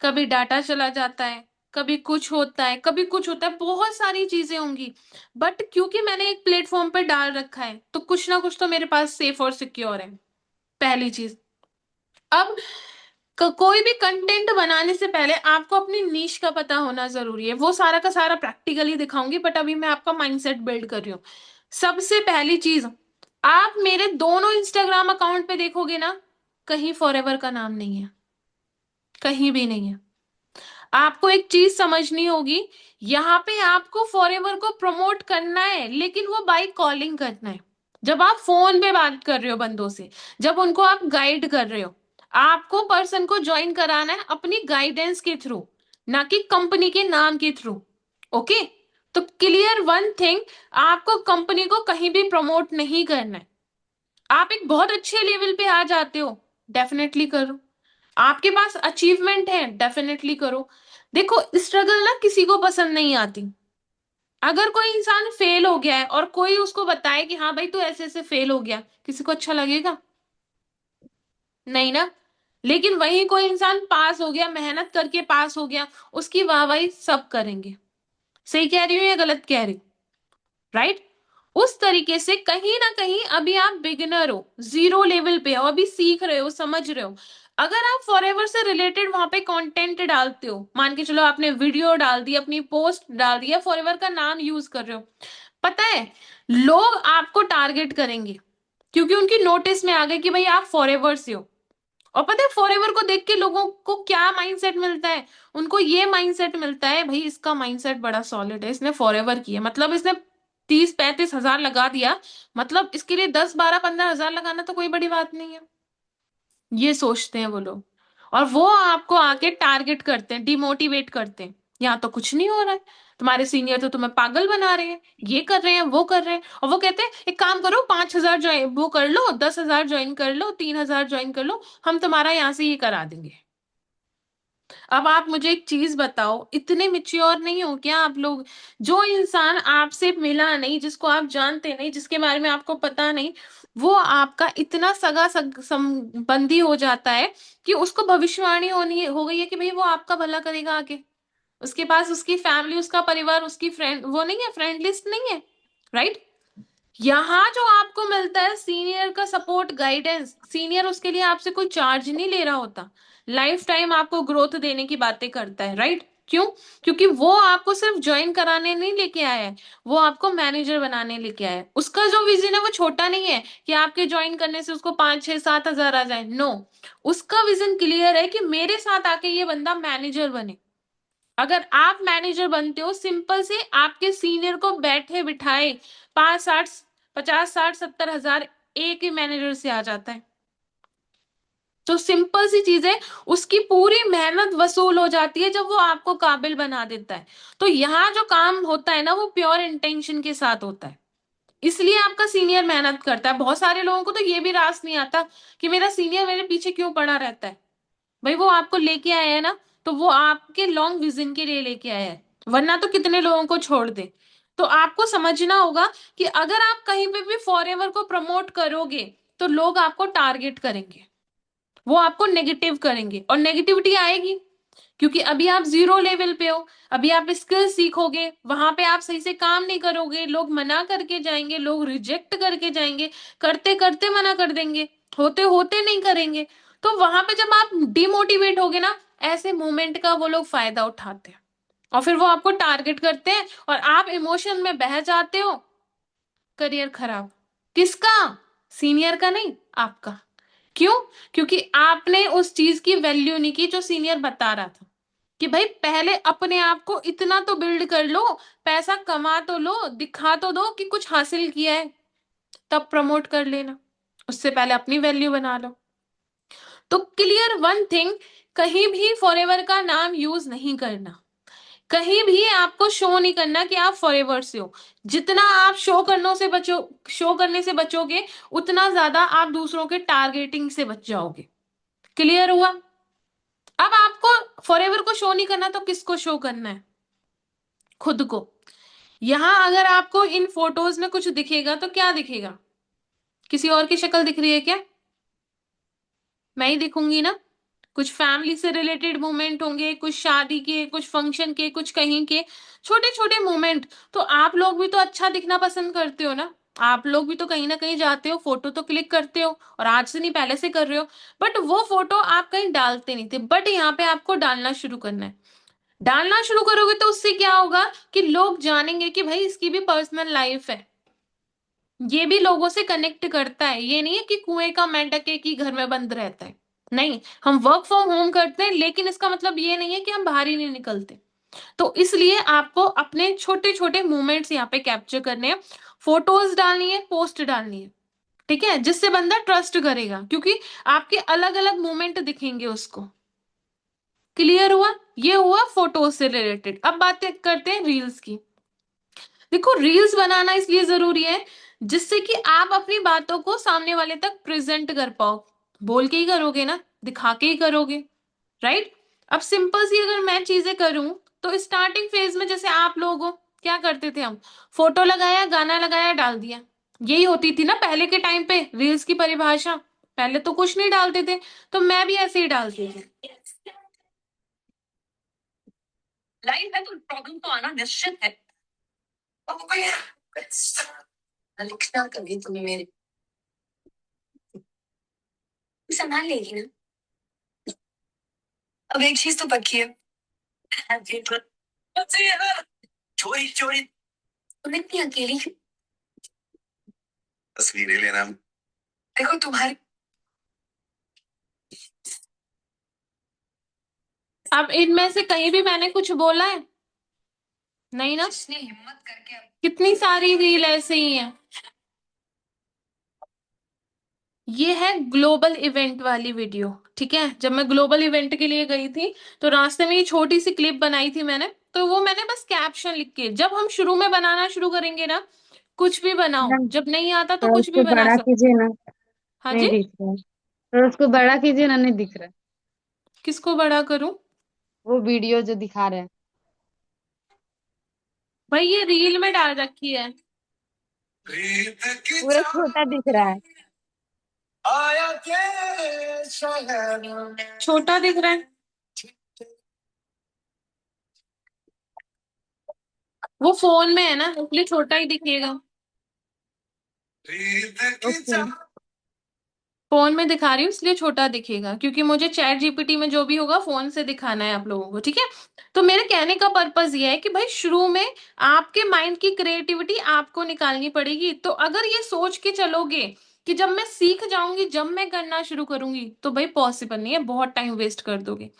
कभी डाटा चला जाता है, कभी कुछ होता है, कभी कुछ होता है, बहुत सारी चीजें होंगी। बट क्योंकि मैंने एक प्लेटफॉर्म पर डाल रखा है, तो कुछ ना कुछ तो मेरे पास सेफ और सिक्योर है, पहली चीज। अब कोई भी कंटेंट बनाने से पहले आपको अपनी नीश का पता होना जरूरी है। वो सारा का सारा प्रैक्टिकली दिखाऊंगी, बट अभी मैं आपका माइंडसेट बिल्ड कर रही हूँ। सबसे पहली चीज, आप मेरे दोनों इंस्टाग्राम अकाउंट पे देखोगे ना, कहीं फॉरएवर का नाम नहीं है, कहीं भी नहीं है। आपको एक चीज समझनी होगी, यहाँ पे आपको फॉरएवर को प्रमोट करना है, लेकिन वो बाय कॉलिंग करना है। जब आप फोन पे बात कर रहे हो बंदों से, जब उनको आप गाइड कर रहे हो, आपको पर्सन को ज्वाइन कराना है अपनी गाइडेंस के थ्रू, ना कि कंपनी के नाम के थ्रू। ओके? तो क्लियर वन थिंग, आपको कंपनी को कहीं भी प्रमोट नहीं करना है। आप एक बहुत अच्छे लेवल पे आ जाते हो, डेफिनेटली करो। आपके पास अचीवमेंट है, डेफिनेटली करो। देखो, स्ट्रगल ना किसी को पसंद नहीं आती। अगर कोई इंसान फेल हो गया है और कोई उसको बताए कि हाँ भाई तू ऐसे ऐसे फेल हो गया, किसी को अच्छा लगेगा? नहीं ना। लेकिन वही कोई इंसान पास हो गया, मेहनत करके पास हो गया, उसकी वाहवाही सब करेंगे। सही कह रही हूँ या गलत कह रही हूँ? राइट। उस तरीके से कहीं ना कहीं अभी आप बिगिनर हो, जीरो लेवल पे हो, अभी सीख रहे हो, समझ रहे हो। अगर आप फॉरएवर से रिलेटेड वहां पे कंटेंट डालते हो, मान के चलो आपने वीडियो डाल दी, अपनी पोस्ट डाल दी, या फॉरएवर का नाम यूज कर रहे हो, पता है लोग आपको टारगेट करेंगे, क्योंकि उनकी नोटिस में आ गए कि भाई आप फॉरएवर से हो। और पता है फॉरएवर को देख के लोगों को क्या माइंडसेट मिलता है? उनको ये माइंडसेट मिलता है, भाई इसका माइंडसेट बड़ा सॉलिड है, इसने फॉरएवर किया, मतलब इसने 30-35 हजार लगा दिया, मतलब इसके लिए 10-12-15 हजार लगाना तो कोई बड़ी बात नहीं है। ये सोचते हैं वो लोग। और वो आपको आके टारगेट करते हैं, डिमोटिवेट करते हैं। यहाँ तो कुछ नहीं हो रहा है, तुम्हारे सीनियर तो तुम्हें पागल बना रहे हैं, ये कर रहे हैं, वो कर रहे हैं। और वो कहते हैं एक काम करो, 5 हजार ज्वाइन वो कर लो, 10 हजार ज्वाइन कर लो, 3 हजार ज्वाइन कर लो, हम तुम्हारा यहाँ से ये करा देंगे। अब आप मुझे एक चीज बताओ, इतने मिच्योर नहीं हो क्या आप लोग? जो इंसान आपसे मिला नहीं, जिसको आप जानते नहीं, जिसके बारे में आपको पता नहीं, वो आपका इतना संबंधी हो जाता है कि उसको भविष्यवाणी होनी हो गई है कि भाई वो आपका भला करेगा आगे। उसके पास उसकी फैमिली, उसका परिवार, उसकी फ्रेंड वो नहीं है, फ्रेंड लिस्ट नहीं है। राइट। यहाँ जो आपको मिलता है सीनियर का सपोर्ट, गाइडेंस, सीनियर उसके लिए आपसे कोई चार्ज नहीं ले रहा होता, लाइफ टाइम आपको ग्रोथ देने की बातें करता है। राइट। क्यों? क्योंकि वो आपको सिर्फ ज्वाइन कराने नहीं लेके आया है, वो आपको मैनेजर बनाने लेके आया है। उसका जो विजन है वो छोटा नहीं है कि आपके ज्वाइन करने से उसको 5-6-7 हजार आ जाए, नो। उसका विजन क्लियर है कि मेरे साथ आके ये बंदा मैनेजर बने। अगर आप मैनेजर बनते हो, सिंपल से आपके सीनियर को बैठे बिठाए 5-60, 50-60-70 हजार एक ही मैनेजर से आ जाता है। तो सिंपल सी चीज है, उसकी पूरी मेहनत वसूल हो जाती है जब वो आपको काबिल बना देता है। तो यहाँ जो काम होता है ना, वो प्योर इंटेंशन के साथ होता है। इसलिए आपका सीनियर मेहनत करता है। बहुत सारे लोगों को तो ये भी रास नहीं आता कि मेरा सीनियर मेरे पीछे क्यों पड़ा रहता है। भाई वो आपको लेके आया है ना, तो वो आपके लॉन्ग विजन के लिए लेके आया है, वरना तो कितने लोगों को छोड़ दे। तो आपको समझना होगा कि अगर आप कहीं पे भी फॉरएवर को प्रमोट करोगे, तो लोग आपको टारगेट करेंगे, वो आपको नेगेटिव करेंगे, और नेगेटिविटी आएगी क्योंकि अभी आप जीरो लेवल पे हो। अभी आप स्किल सीखोगे, वहां पे आप सही से काम नहीं करोगे, लोग मना करके जाएंगे, लोग रिजेक्ट करके जाएंगे, करते करते मना कर देंगे, होते होते नहीं करेंगे। तो वहां पे जब आप डिमोटिवेट होगे ना, ऐसे मोमेंट का वो लोग फायदा उठाते हैं, और फिर वो आपको टारगेट करते हैं, और आप इमोशन में बह जाते हो, करियर खराब। किसका? सीनियर का नहीं, आपका। क्यों? क्योंकि आपने उस चीज की वैल्यू नहीं की जो सीनियर बता रहा था, कि भाई पहले अपने आप को इतना तो बिल्ड कर लो, पैसा कमा तो लो, दिखा तो दो कि कुछ हासिल किया है, तब प्रमोट कर लेना। उससे पहले अपनी वैल्यू बना लो। तो क्लियर वन थिंग, कहीं भी फॉरएवर का नाम यूज नहीं करना, कहीं भी आपको शो नहीं करना कि आप फॉरएवर से हो। जितना आप शो करने से बचोगे, उतना ज्यादा आप दूसरों के टारगेटिंग से बच जाओगे। क्लियर हुआ? अब आपको फॉरएवर को शो नहीं करना, तो किसको शो करना है? खुद को। यहां अगर आपको इन फोटोज में कुछ दिखेगा तो क्या दिखेगा? किसी और की शक्ल दिख रही है क्या? मैं ही दिखूंगी ना। कुछ फैमिली से रिलेटेड मोमेंट होंगे, कुछ शादी के, कुछ फंक्शन के, कुछ कहीं के, छोटे छोटे मोमेंट। तो आप लोग भी तो अच्छा दिखना पसंद करते हो ना। आप लोग भी तो कहीं ना कहीं जाते हो, फोटो तो क्लिक करते हो, और आज से नहीं पहले से कर रहे हो। बट वो फोटो आप कहीं डालते नहीं थे, बट यहाँ पे आपको डालना शुरू करना है। डालना शुरू करोगे तो उससे क्या होगा कि लोग जानेंगे कि भाई इसकी भी पर्सनल लाइफ है, ये भी लोगों से कनेक्ट करता है, ये नहीं है कि कुएं का मेंढक है कि घर में बंद रहता है। नहीं, हम वर्क फ्रॉम होम करते हैं, लेकिन इसका मतलब ये नहीं है कि हम बाहर ही नहीं निकलते। तो इसलिए आपको अपने छोटे छोटे मूवमेंट्स यहाँ पे कैप्चर करने हैं, फोटोज डालनी है, पोस्ट डालनी है। ठीक है, जिससे बंदा ट्रस्ट करेगा, क्योंकि आपके अलग अलग मूवमेंट दिखेंगे उसको। क्लियर हुआ? ये हुआ फोटोज से रिलेटेड। अब बातें करते हैं रील्स की। देखो, रील्स बनाना इसलिए जरूरी है जिससे कि आप अपनी बातों को सामने वाले तक प्रेजेंट कर पाओ। बोल के ही करोगे ना, दिखा के ही करोगे, राइट। अब सिंपल सी अगर मैं चीजें करूं, तो स्टार्टिंग फेज में जैसे आप लोग हो, क्या करते थे हम, फोटो लगाया, गाना लगाया, डाल दिया। यही होती थी ना पहले के टाइम पे रील्स की परिभाषा। पहले तो कुछ नहीं डालते थे, तो मैं भी ऐसे ही डालती थी। लाइफ है तो प्रॉब्लम तो आना निश्चित है। लिखना कभी तुम मेरे संभाल लेगी ना। अब एक चीज तो पक्की है, चोरी चोरी तुम इतनी अकेली क्यों? तस्वीरें लेना, देखो तुम्हारी। अब इनमें से कहीं भी मैंने कुछ बोला है? नहीं ना। हिम्मत करके कितनी सारी रील ऐसे ही हैं। ये है ग्लोबल इवेंट वाली वीडियो, ठीक है। जब मैं ग्लोबल इवेंट के लिए गई थी, तो रास्ते में ये छोटी सी क्लिप बनाई थी मैंने, तो वो मैंने बस कैप्शन लिख के, जब हम शुरू में बनाना शुरू करेंगे ना, कुछ भी बनाओ, मैडम जब नहीं आता तो थोड़ा कुछ भी उसको बना बड़ा सकते हो। कीजिए ना। हाँ नहीं जी। दिख रहा है। थोड़ा उसको बड़ा कीजिए ना, नहीं दिख रहा है। किसको बड़ा करूं? वो वीडियो जो दिखा रहे हैं। भाई ये रील में डाल रखी है। पूरा छोटा दिख रहा है। छोटा दिख रहा है। वो फोन में है ना, इसलिए छोटा ही दिखेगा। ओके। फोन में दिखा रही हूँ इसलिए छोटा दिखेगा, क्योंकि मुझे चैट जीपीटी में जो भी होगा फोन से दिखाना है आप लोगों को, ठीक है। तो मेरे कहने का पर्पस ये है कि भाई शुरू में आपके माइंड की क्रिएटिविटी आपको निकालनी पड़ेगी। तो अगर ये सोच के चलोगे कि जब मैं सीख जाऊंगी, जब मैं करना शुरू करूंगी, तो भाई पॉसिबल नहीं है, बहुत टाइम वेस्ट कर दोगे।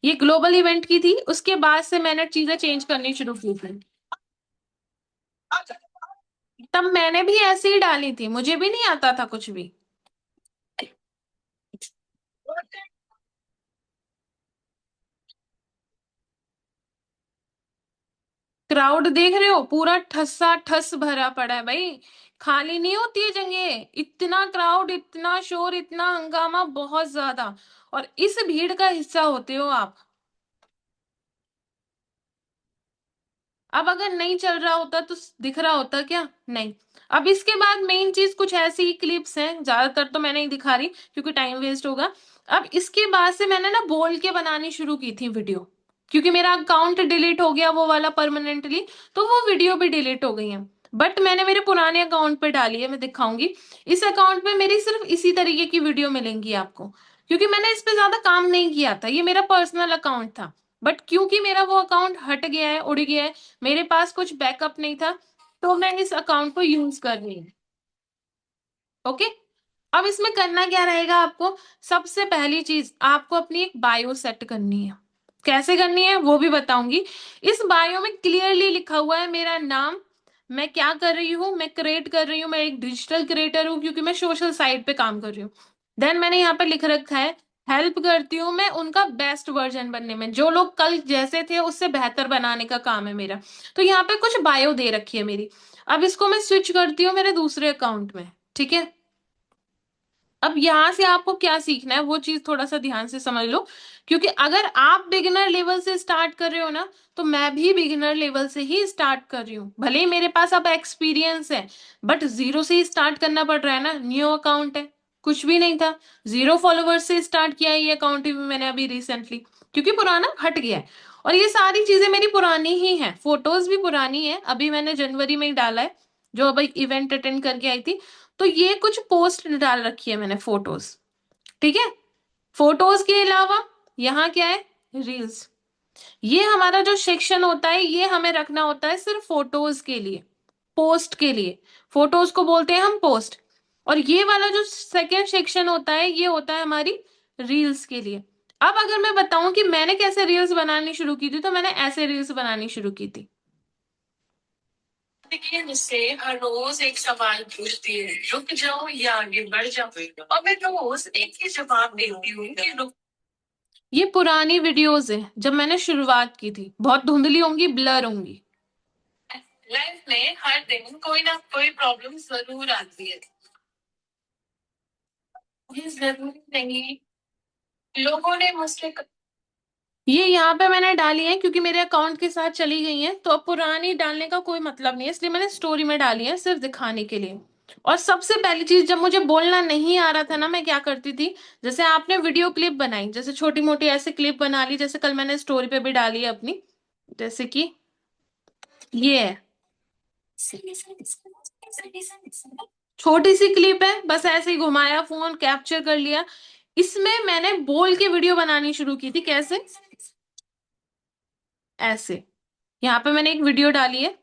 ये ग्लोबल इवेंट की थी, उसके बाद से मैंने चीजें चेंज करनी शुरू की थी। तब मैंने भी ऐसे ही डाली थी, मुझे भी नहीं आता था कुछ भी। क्राउड देख रहे हो, पूरा ठस्सा ठस भरा पड़ा है भाई। खाली नहीं होती है जगह, इतना क्राउड, इतना शोर, इतना हंगामा, बहुत ज्यादा। और इस भीड़ का हिस्सा होते हो आप। अब अगर नहीं चल रहा होता तो दिख रहा होता क्या? नहीं। अब इसके बाद मेन चीज कुछ ऐसी क्लिप्स हैं, ज्यादातर तो मैं नहीं दिखा रही क्योंकि टाइम वेस्ट होगा। अब इसके बाद से मैंने ना बोल के बनानी शुरू की थी वीडियो, क्योंकि मेरा अकाउंट डिलीट हो गया वो वाला परमानेंटली, तो वो वीडियो भी डिलीट हो गई है। बट मैंने मेरे पुराने अकाउंट पे डाली है, मैं दिखाऊंगी। इस अकाउंट पे मेरी सिर्फ इसी तरीके की वीडियो मिलेंगी आपको, क्योंकि मैंने इस पे ज्यादा काम नहीं किया था, ये मेरा पर्सनल अकाउंट था। बट क्योंकि मेरा वो अकाउंट हट गया है, उड़ गया है, मेरे पास कुछ बैकअप नहीं था, तो मैं इस अकाउंट को यूज कर रही हूँ। ओके। अब इसमें करना क्या रहेगा आपको? सबसे पहली चीज, आपको अपनी एक बायो सेट करनी है। कैसे करनी है वो भी बताऊंगी। इस बायो में क्लियरली लिखा हुआ है मेरा नाम, मैं क्या कर रही हूँ, मैं क्रिएट कर रही हूँ, मैं एक डिजिटल क्रिएटर हूँ, क्योंकि मैं सोशल साइट पे काम कर रही हूँ। देन मैंने यहाँ पे लिख रखा है, हेल्प करती हूँ मैं उनका बेस्ट वर्जन बनने में, जो लोग कल जैसे थे उससे बेहतर बनाने का काम है मेरा। तो यहाँ पे कुछ बायो दे रखी है मेरी। अब इसको मैं स्विच करती हूँ मेरे दूसरे अकाउंट में, ठीक है। अब यहां से आपको क्या सीखना है वो चीज थोड़ा सा ध्यान से समझ लो, क्योंकि अगर आप बिगिनर लेवल से स्टार्ट कर रहे हो ना, तो मैं भी बिगिनर लेवल से ही स्टार्ट कर रही हूँ। भले ही मेरे पास अब एक्सपीरियंस है, बट जीरो से ही स्टार्ट करना पड़ रहा है ना, न्यू अकाउंट है, कुछ भी नहीं था। 0 फॉलोवर्स से स्टार्ट किया है ये अकाउंट भी मैंने अभी रिसेंटली, क्योंकि पुराना हट गया है। और ये सारी चीजें मेरी पुरानी ही हैं, फोटोज भी पुरानी है, अभी मैंने जनवरी में ही डाला है, जो अभी इवेंट अटेंड करके आई थी। तो ये कुछ पोस्ट डाल रखी है मैंने, फोटोज, ठीक है। फोटोज के अलावा यहाँ क्या है, रील्स। ये हमारा जो सेक्शन होता है, ये हमें रखना होता है सिर्फ फोटोज के लिए, पोस्ट के लिए। फोटोज को बोलते हैं हम पोस्ट। और ये वाला जो सेकेंड सेक्शन होता है, ये होता है हमारी रील्स के लिए। अब अगर मैं बताऊं कि मैंने कैसे रील्स बनानी शुरू की थी, तो मैंने ऐसे रील्स बनानी शुरू की थी। देखिए, मुझसे हर रोज एक सवाल पूछती है, रुक जाओ या आगे बढ़ जाओ, और मैं रोज एक ही जवाब देती हूँ कि रुक। ये पुरानी वीडियोस है जब मैंने शुरुआत की थी, बहुत धुंधली होंगी, ब्लर होंगी। लाइफ में हर दिन कोई ना कोई प्रॉब्लम जरूर आती है। ये जरूरी नहीं लोगों ने मुझसे ये यहाँ पे मैंने डाली है क्योंकि मेरे अकाउंट के साथ चली गई है, तो अब पुरानी डालने का कोई मतलब नहीं है, इसलिए मैंने स्टोरी में डाली है सिर्फ दिखाने के लिए। और सबसे पहली चीज, जब मुझे बोलना नहीं आ रहा था ना, मैं क्या करती थी, जैसे आपने वीडियो क्लिप बनाई, जैसे छोटी मोटी ऐसे क्लिप बना ली, जैसे कल मैंने स्टोरी पे भी डाली है अपनी, जैसे कि ये है, छोटी सी क्लिप है, बस ऐसे ही घुमाया, फोन कैप्चर कर लिया। इसमें मैंने बोल के वीडियो बनानी शुरू की थी। कैसे? ऐसे। यहाँ पे मैंने एक वीडियो डाली है।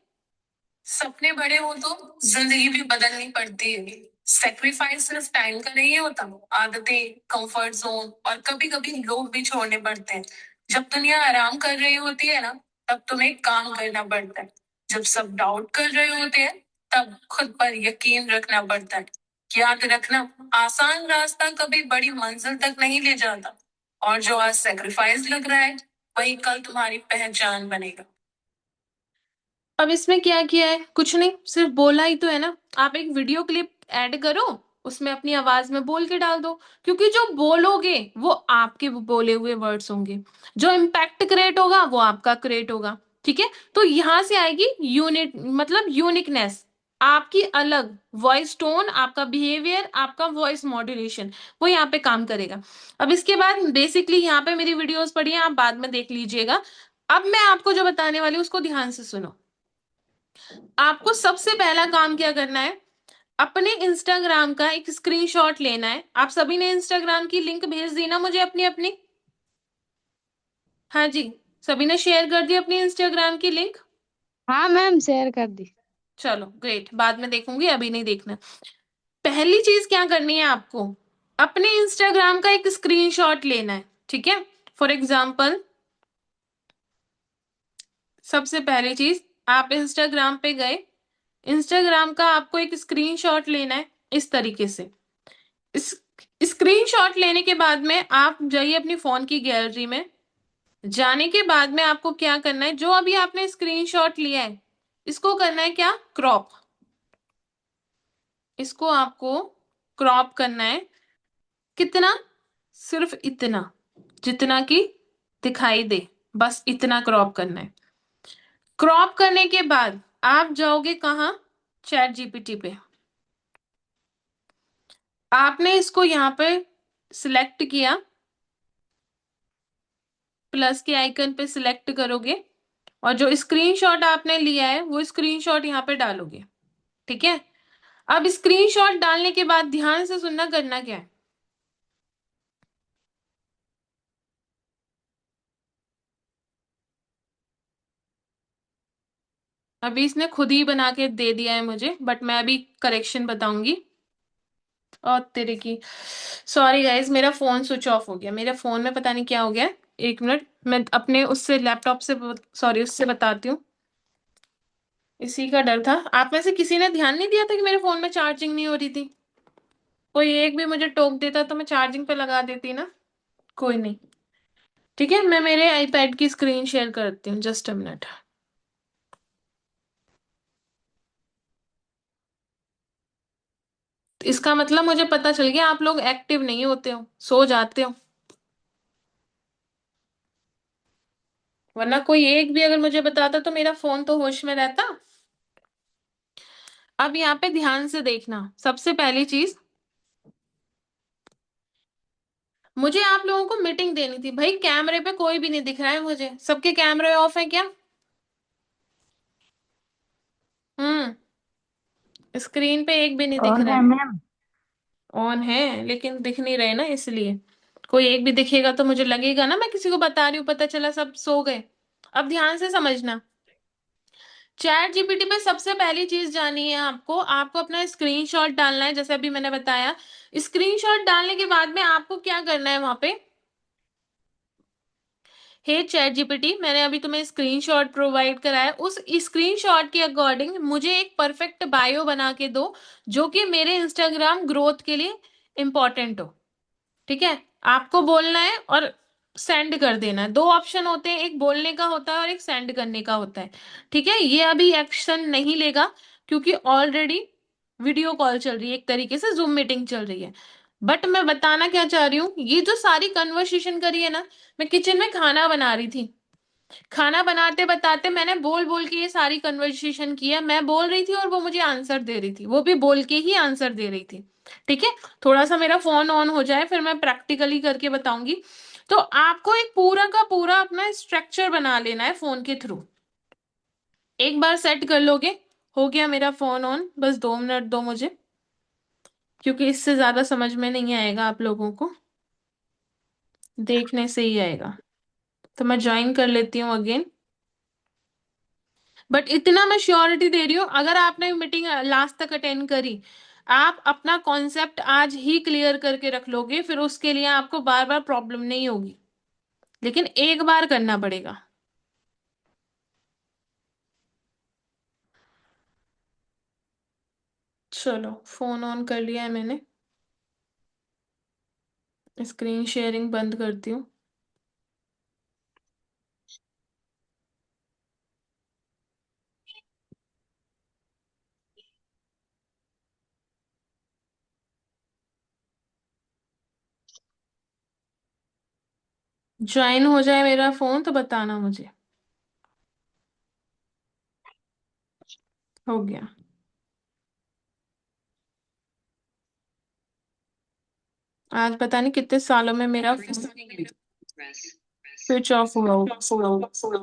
सपने बड़े हो तो जिंदगी भी बदलनी पड़ती है। सेक्रीफाइस सिर्फ टाइम का नहीं होता, आदतें, कंफर्ट जोन और कभी कभी लोग भी छोड़ने पड़ते हैं। जब दुनिया आराम कर रही होती है ना, तब तुम्हें काम करना पड़ता है। जब सब डाउट कर रहे होते हैं, तब खुद पर यकीन रखना पड़ता है। याद रखना, आसान रास्ता कभी बड़ी मंजिल तक नहीं ले जाता, और जो आज सेक्रीफाइस लग रहा है, वही कल तुम्हारी पहचान बनेगा। अब इसमें क्या किया है? कुछ नहीं, सिर्फ बोला ही तो है ना। आप एक वीडियो क्लिप ऐड करो, उसमें अपनी आवाज में बोल के डाल दो, क्योंकि जो बोलोगे वो आपके बोले हुए वर्ड्स होंगे, जो इम्पैक्ट क्रिएट होगा वो आपका क्रिएट होगा। ठीक है, तो यहां से आएगी यूनिट, मतलब यूनिकनेस, आपकी अलग वॉइस टोन, आपका बिहेवियर, आपका वॉइस मॉड्यूलेशन, वो यहाँ पे काम करेगा। अब इसके बाद बेसिकली यहाँ पे मेरी वीडियोस पड़ी हैं, आप बाद में देख लीजिएगा। अब मैं आपको जो बताने वाली हूँ उसको ध्यान से सुनो। आपको सबसे पहला काम क्या करना है, अपने इंस्टाग्राम का एक स्क्रीनशॉट लेना है। आप सभी ने इंस्टाग्राम की लिंक भेज दी ना मुझे अपनी अपनी? हाँ जी, सभी ने शेयर कर दी अपनी इंस्टाग्राम की लिंक? हाँ मैम, शेयर कर दी। चलो ग्रेट, बाद में देखूंगी, अभी नहीं देखना। पहली चीज क्या करनी है आपको, अपने इंस्टाग्राम का एक स्क्रीनशॉट लेना है। ठीक है, फॉर एग्जाम्पल, सबसे पहली चीज, आप इंस्टाग्राम पे गए, इंस्टाग्राम का आपको एक स्क्रीनशॉट लेना है इस तरीके से। इस स्क्रीनशॉट लेने के बाद में आप जाइए अपनी फोन की गैलरी में। जाने के बाद में आपको क्या करना है, जो अभी आपने स्क्रीनशॉट लिया है, इसको करना है क्या, क्रॉप। इसको आपको क्रॉप करना है। कितना? सिर्फ इतना, जितना कि दिखाई दे, बस इतना क्रॉप करना है। क्रॉप करने के बाद आप जाओगे कहाँ, चैट जीपीटी पे। आपने इसको यहाँ पे सिलेक्ट किया, प्लस के आइकन पे सिलेक्ट करोगे, और जो स्क्रीनशॉट आपने लिया है वो स्क्रीनशॉट यहाँ पे डालोगे। ठीक है, अब स्क्रीनशॉट डालने के बाद ध्यान से सुनना, करना क्या है। अभी इसने खुद ही बना के दे दिया है मुझे, बट मैं अभी करेक्शन बताऊंगी। और तेरे की, सॉरी गाइज, मेरा फोन स्विच ऑफ हो गया, मेरे फोन में पता नहीं क्या हो गया है। एक मिनट, मैं अपने उससे लैपटॉप से, सॉरी, उससे बताती हूँ। इसी का डर था, आप में से किसी ने ध्यान नहीं दिया था कि मेरे फोन में चार्जिंग नहीं हो रही थी? कोई एक भी मुझे टोक देता तो मैं चार्जिंग पे लगा देती ना। कोई नहीं। ठीक है, मैं मेरे आईपैड की स्क्रीन शेयर करती हूँ, जस्ट अ मिनट। इसका मतलब मुझे पता चल गया आप लोग एक्टिव नहीं होते हो, सो जाते हो। वरना कोई एक भी अगर मुझे बताता तो मेरा फोन तो होश में रहता। अब यहाँ पे ध्यान से देखना, सबसे पहली चीज, मुझे आप लोगों को मीटिंग देनी थी भाई। कैमरे पे कोई भी नहीं दिख रहा है मुझे, सबके कैमरे ऑफ है क्या? हम्म, स्क्रीन पे एक भी नहीं दिख ऑन रहा है है। मैम। ऑन है लेकिन दिख नहीं रहे ना, इसलिए। कोई एक भी दिखेगा तो मुझे लगेगा ना मैं किसी को बता रही हूँ, पता चला सब सो गए। अब ध्यान से समझना, चैट जीपीटी पे सबसे पहली चीज जानी है आपको, आपको अपना स्क्रीनशॉट डालना है, जैसे अभी मैंने बताया। स्क्रीनशॉट डालने के बाद में आपको क्या करना है वहां पे, हे चैट जीपीटी, मैंने अभी तुम्हें स्क्रीनशॉट प्रोवाइड कराया, उस स्क्रीनशॉट के अकॉर्डिंग मुझे एक परफेक्ट बायो बना के दो, जो कि मेरे इंस्टाग्राम ग्रोथ के लिए इंपॉर्टेंट हो। ठीक है, आपको बोलना है और सेंड कर देना है। दो ऑप्शन होते हैं, एक बोलने का होता है और एक सेंड करने का होता है। ठीक है, ये अभी एक्शन नहीं लेगा, क्योंकि ऑलरेडी वीडियो कॉल चल रही है, एक तरीके से जूम मीटिंग चल रही है। बट मैं बताना क्या चाह रही हूँ, ये जो सारी कन्वर्सेशन करी है ना, मैं किचन में खाना बना रही थी, खाना बनाते बताते मैंने बोल बोल के ये सारी कन्वर्सेशन की है। मैं बोल रही थी और वो मुझे आंसर दे रही थी, वो भी बोल के ही आंसर दे रही थी। ठीक है, थोड़ा सा मेरा फोन ऑन हो जाए फिर मैं प्रैक्टिकली करके बताऊंगी। तो आपको एक पूरा का पूरा अपना स्ट्रक्चर बना लेना है फोन के थ्रू। एक बार सेट कर लोगे, हो गया मेरा फोन ऑन, बस 2 मिनट दो मुझे, क्योंकि इससे ज्यादा समझ में नहीं आएगा आप लोगों को, देखने से ही आएगा। तो मैं ज्वाइन कर लेती हूँ अगेन। बट इतना मैं श्योरिटी दे रही हूँ, अगर आपने मीटिंग लास्ट तक अटेंड करी, आप अपना कॉन्सेप्ट आज ही क्लियर करके रख लोगे, फिर उसके लिए आपको बार बार प्रॉब्लम नहीं होगी, लेकिन एक बार करना पड़ेगा। चलो फोन ऑन कर लिया है मैंने, स्क्रीन शेयरिंग बंद करती हूँ। ज्वाइन हो जाए मेरा फोन तो बताना मुझे। हो गया। आज पता नहीं कितने सालों में मेरा स्विच ऑफ हुआ होगा।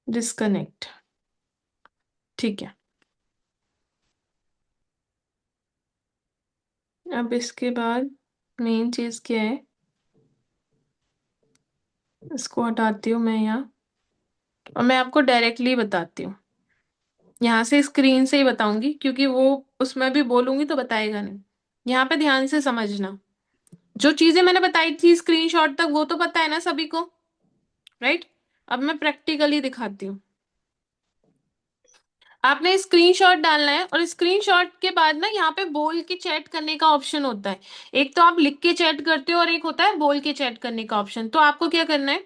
डिस्कनेक्ट। ठीक है, अब इसके बाद मेन चीज क्या है, इसको हटाती हूँ मैं यहाँ, और मैं आपको डायरेक्टली बताती हूँ, यहाँ से स्क्रीन से ही बताऊंगी, क्योंकि वो उसमें भी बोलूंगी तो बताएगा नहीं। यहाँ पे ध्यान से समझना, जो चीजें मैंने बताई थी स्क्रीनशॉट तक वो तो पता है ना सभी को, राइट? अब मैं प्रैक्टिकली दिखाती हूँ। आपने स्क्रीनशॉट डालना है, और स्क्रीनशॉट के बाद ना यहाँ पे बोल के चैट करने का ऑप्शन होता है। एक तो आप लिख के चैट करते हो और एक होता है बोल के चैट करने का ऑप्शन। तो आपको क्या करना है,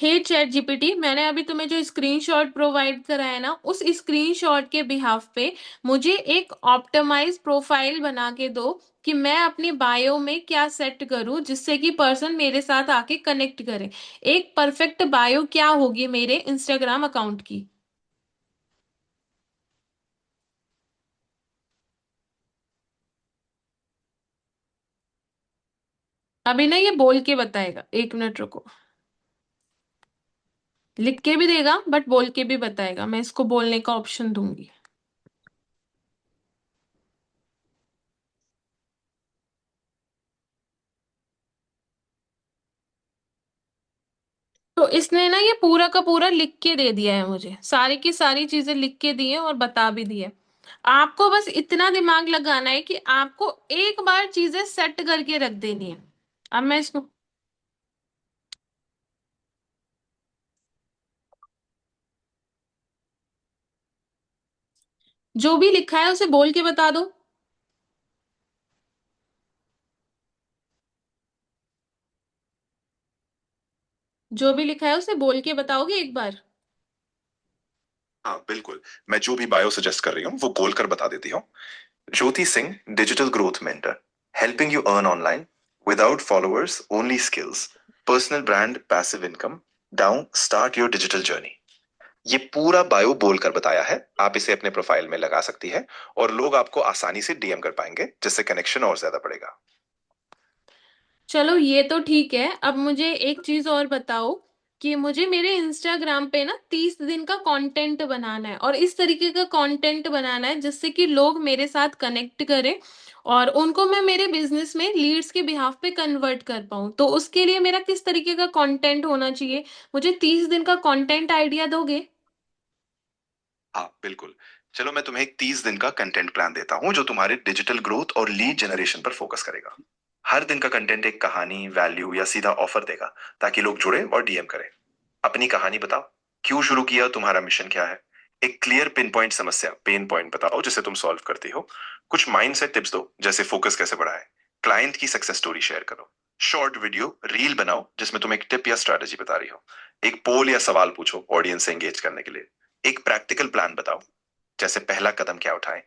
हे चैट जीपीटी, मैंने अभी तुम्हें जो स्क्रीनशॉट प्रोवाइड कराया है ना, उस स्क्रीनशॉट के बिहाफ पे मुझे एक ऑप्टिमाइज प्रोफाइल बना के दो, कि मैं अपनी बायो में क्या सेट करूं जिससे कि पर्सन मेरे साथ आके कनेक्ट करे। एक परफेक्ट बायो क्या होगी मेरे इंस्टाग्राम अकाउंट की। अभी ना ये बोल के बताएगा, 1 मिनट रुको। लिख के भी देगा बट बोल के भी बताएगा, मैं इसको बोलने का ऑप्शन दूंगी। तो इसने ना ये पूरा का पूरा लिख के दे दिया है मुझे, सारी की सारी चीजें लिख के दी है और बता भी दी है। आपको बस इतना दिमाग लगाना है कि आपको एक बार चीजें सेट करके रख देनी है। अब मैं इसको, जो भी लिखा है उसे बोल के बता दो। जो भी लिखा है उसे बोल के बताओगे एक बार। हाँ बिल्कुल, मैं जो भी बायो सजेस्ट कर रही हूँ वो बोल कर बता देती हूँ। Jyoti Singh, digital growth mentor, helping you earn online without followers, only skills, personal brand, passive income, down, start your digital journey. ये पूरा बायो बोलकर बताया है, आप इसे अपने प्रोफाइल में लगा सकती है और लोग आपको आसानी से डीएम कर पाएंगे, जिससे कनेक्शन और ज्यादा बढ़ेगा। चलो ये तो ठीक है, अब मुझे एक चीज और बताओ, कि मुझे मेरे इंस्टाग्राम पे ना 30 दिन का कंटेंट बनाना है, और इस तरीके का कंटेंट बनाना है जिससे कि लोग मेरे साथ कनेक्ट करें और उनको मैं मेरे बिजनेस में लीड्स के बिहाफ पे कन्वर्ट कर पाऊँ। तो उसके लिए मेरा किस तरीके का कंटेंट होना चाहिए, मुझे 30 दिन का कंटेंट आइडिया दोगे? हाँ बिल्कुल, चलो मैं तुम्हें एक 30 दिन का कंटेंट प्लान देता हूँ जो तुम्हारे डिजिटल ग्रोथ और लीड जनरेशन पर फोकस करेगा। हर दिन का कंटेंट एक कहानी, वैल्यू या सीधा ऑफर देगा, ताकि लोग जुड़े और डीएम करें। अपनी कहानी बताओ, क्यों शुरू किया, तुम्हारा मिशन क्या है। एक क्लियर पिन पॉइंट समस्या, पेन पॉइंट बताओ जिसे तुम सॉल्व करती हो। कुछ माइंडसेट टिप्स दो, जैसे फोकस कैसे बढ़ाए। क्लाइंट की सक्सेस स्टोरी शेयर करो। शॉर्ट वीडियो रील बनाओ जिसमें तुम एक टिप या स्ट्रैटेजी बता रही हो। एक पोल या सवाल पूछो ऑडियंस से एंगेज करने के लिए। एक प्रैक्टिकल प्लान बताओ, जैसे पहला कदम क्या उठाएं।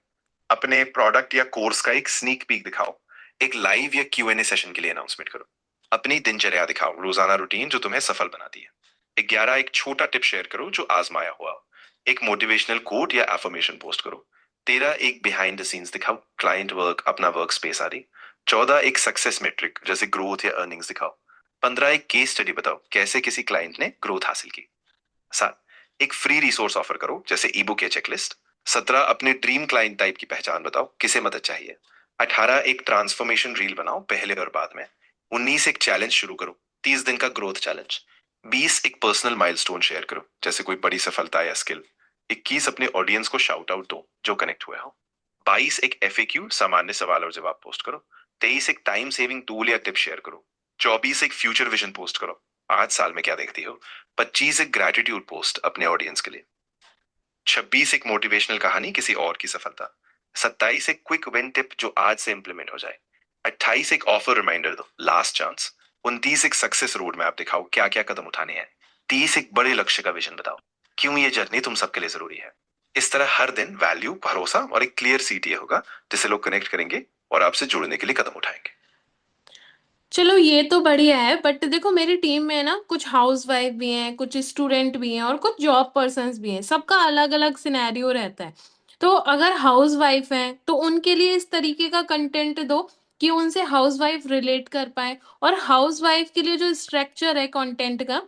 अपने प्रोडक्ट या कोर्स का एक स्नीक पीक दिखाओ। एक लाइव या Q&A सेशन के लिए अनाउंसमेंट करो। अपनी दिनचर्या दिखाओ, रोजाना रूटीन जो तुम्हें सफल बनाती है। 11 एक छोटा टिप शेयर करो जो आजमाया हुआ हो। एक मोटिवेशनल कोट या एफर्मेशन पोस्ट करो। 13 एक बिहाइंड द सीन्स दिखाओ, क्लाइंट वर्क, अपना वर्क स्पेस आदि। 14 एक सक्सेस मेट्रिक जैसे ग्रोथ या अर्निंग्स दिखाओ। 15 एक केस स्टडी बताओ, कैसे किसी क्लाइंट ने ग्रोथ हासिल की। 7 एक फ्री रिसोर्स ऑफर करो जैसे ई बुक या चेकलिस्ट। 17 अपने ड्रीम क्लाइंट टाइप की पहचान बताओ, किसे मदद चाहिए। 18 एक ट्रांसफॉर्मेशन रील बनाओ पहले और बाद में। 19 एक चैलेंज शुरू करो, 30 दिन का ग्रोथ चैलेंज। 20 एक पर्सनल माइलस्टोन शेयर करो, जैसे कोई बड़ी सफलता या स्किल। 21 अपने ऑडियंस को शाउट आउट दो जो कनेक्ट हुए हो। 22 एक FAQ सामान्य सवाल और जवाब पोस्ट करो। 23 एक टाइम सेविंग टूल या टिप शेयर करो। 24 एक फ्यूचर विजन पोस्ट करो, 5 साल में क्या देखती हो। 25 एक ग्रेटिट्यूड पोस्ट अपने ऑडियंस के लिए। 26 एक मोटिवेशनल कहानी किसी और की सफलता। 27 एक क्विक विन टिप जो आज से इंप्लीमेंट हो जाए। 28 एक ऑफर रिमाइंडर दो, लास्ट चांस। 29 एक सक्सेस रोड मैप दिखाओ, क्या क्या कदम उठाने हैं। 30 एक बड़े लक्ष्य का विजन बताओ, क्यों ये जर्नी तुम सबके लिए जरूरी है। इस तरह हर दिन वैल्यू, भरोसा और एक क्लियर CTA होगा जिससे लोग कनेक्ट करेंगे और आपसे जुड़ने के लिए कदम उठाएंगे। चलो ये तो बढ़िया है, बट देखो मेरी टीम में ना कुछ हाउसवाइफ भी हैं, कुछ स्टूडेंट भी हैं और कुछ जॉब पर्सन्स भी हैं। सबका अलग अलग सिनेरियो रहता है। तो अगर हाउसवाइफ हैं तो उनके लिए इस तरीके का कंटेंट दो कि उनसे हाउसवाइफ रिलेट कर पाए। और हाउसवाइफ के लिए जो स्ट्रक्चर है कंटेंट का,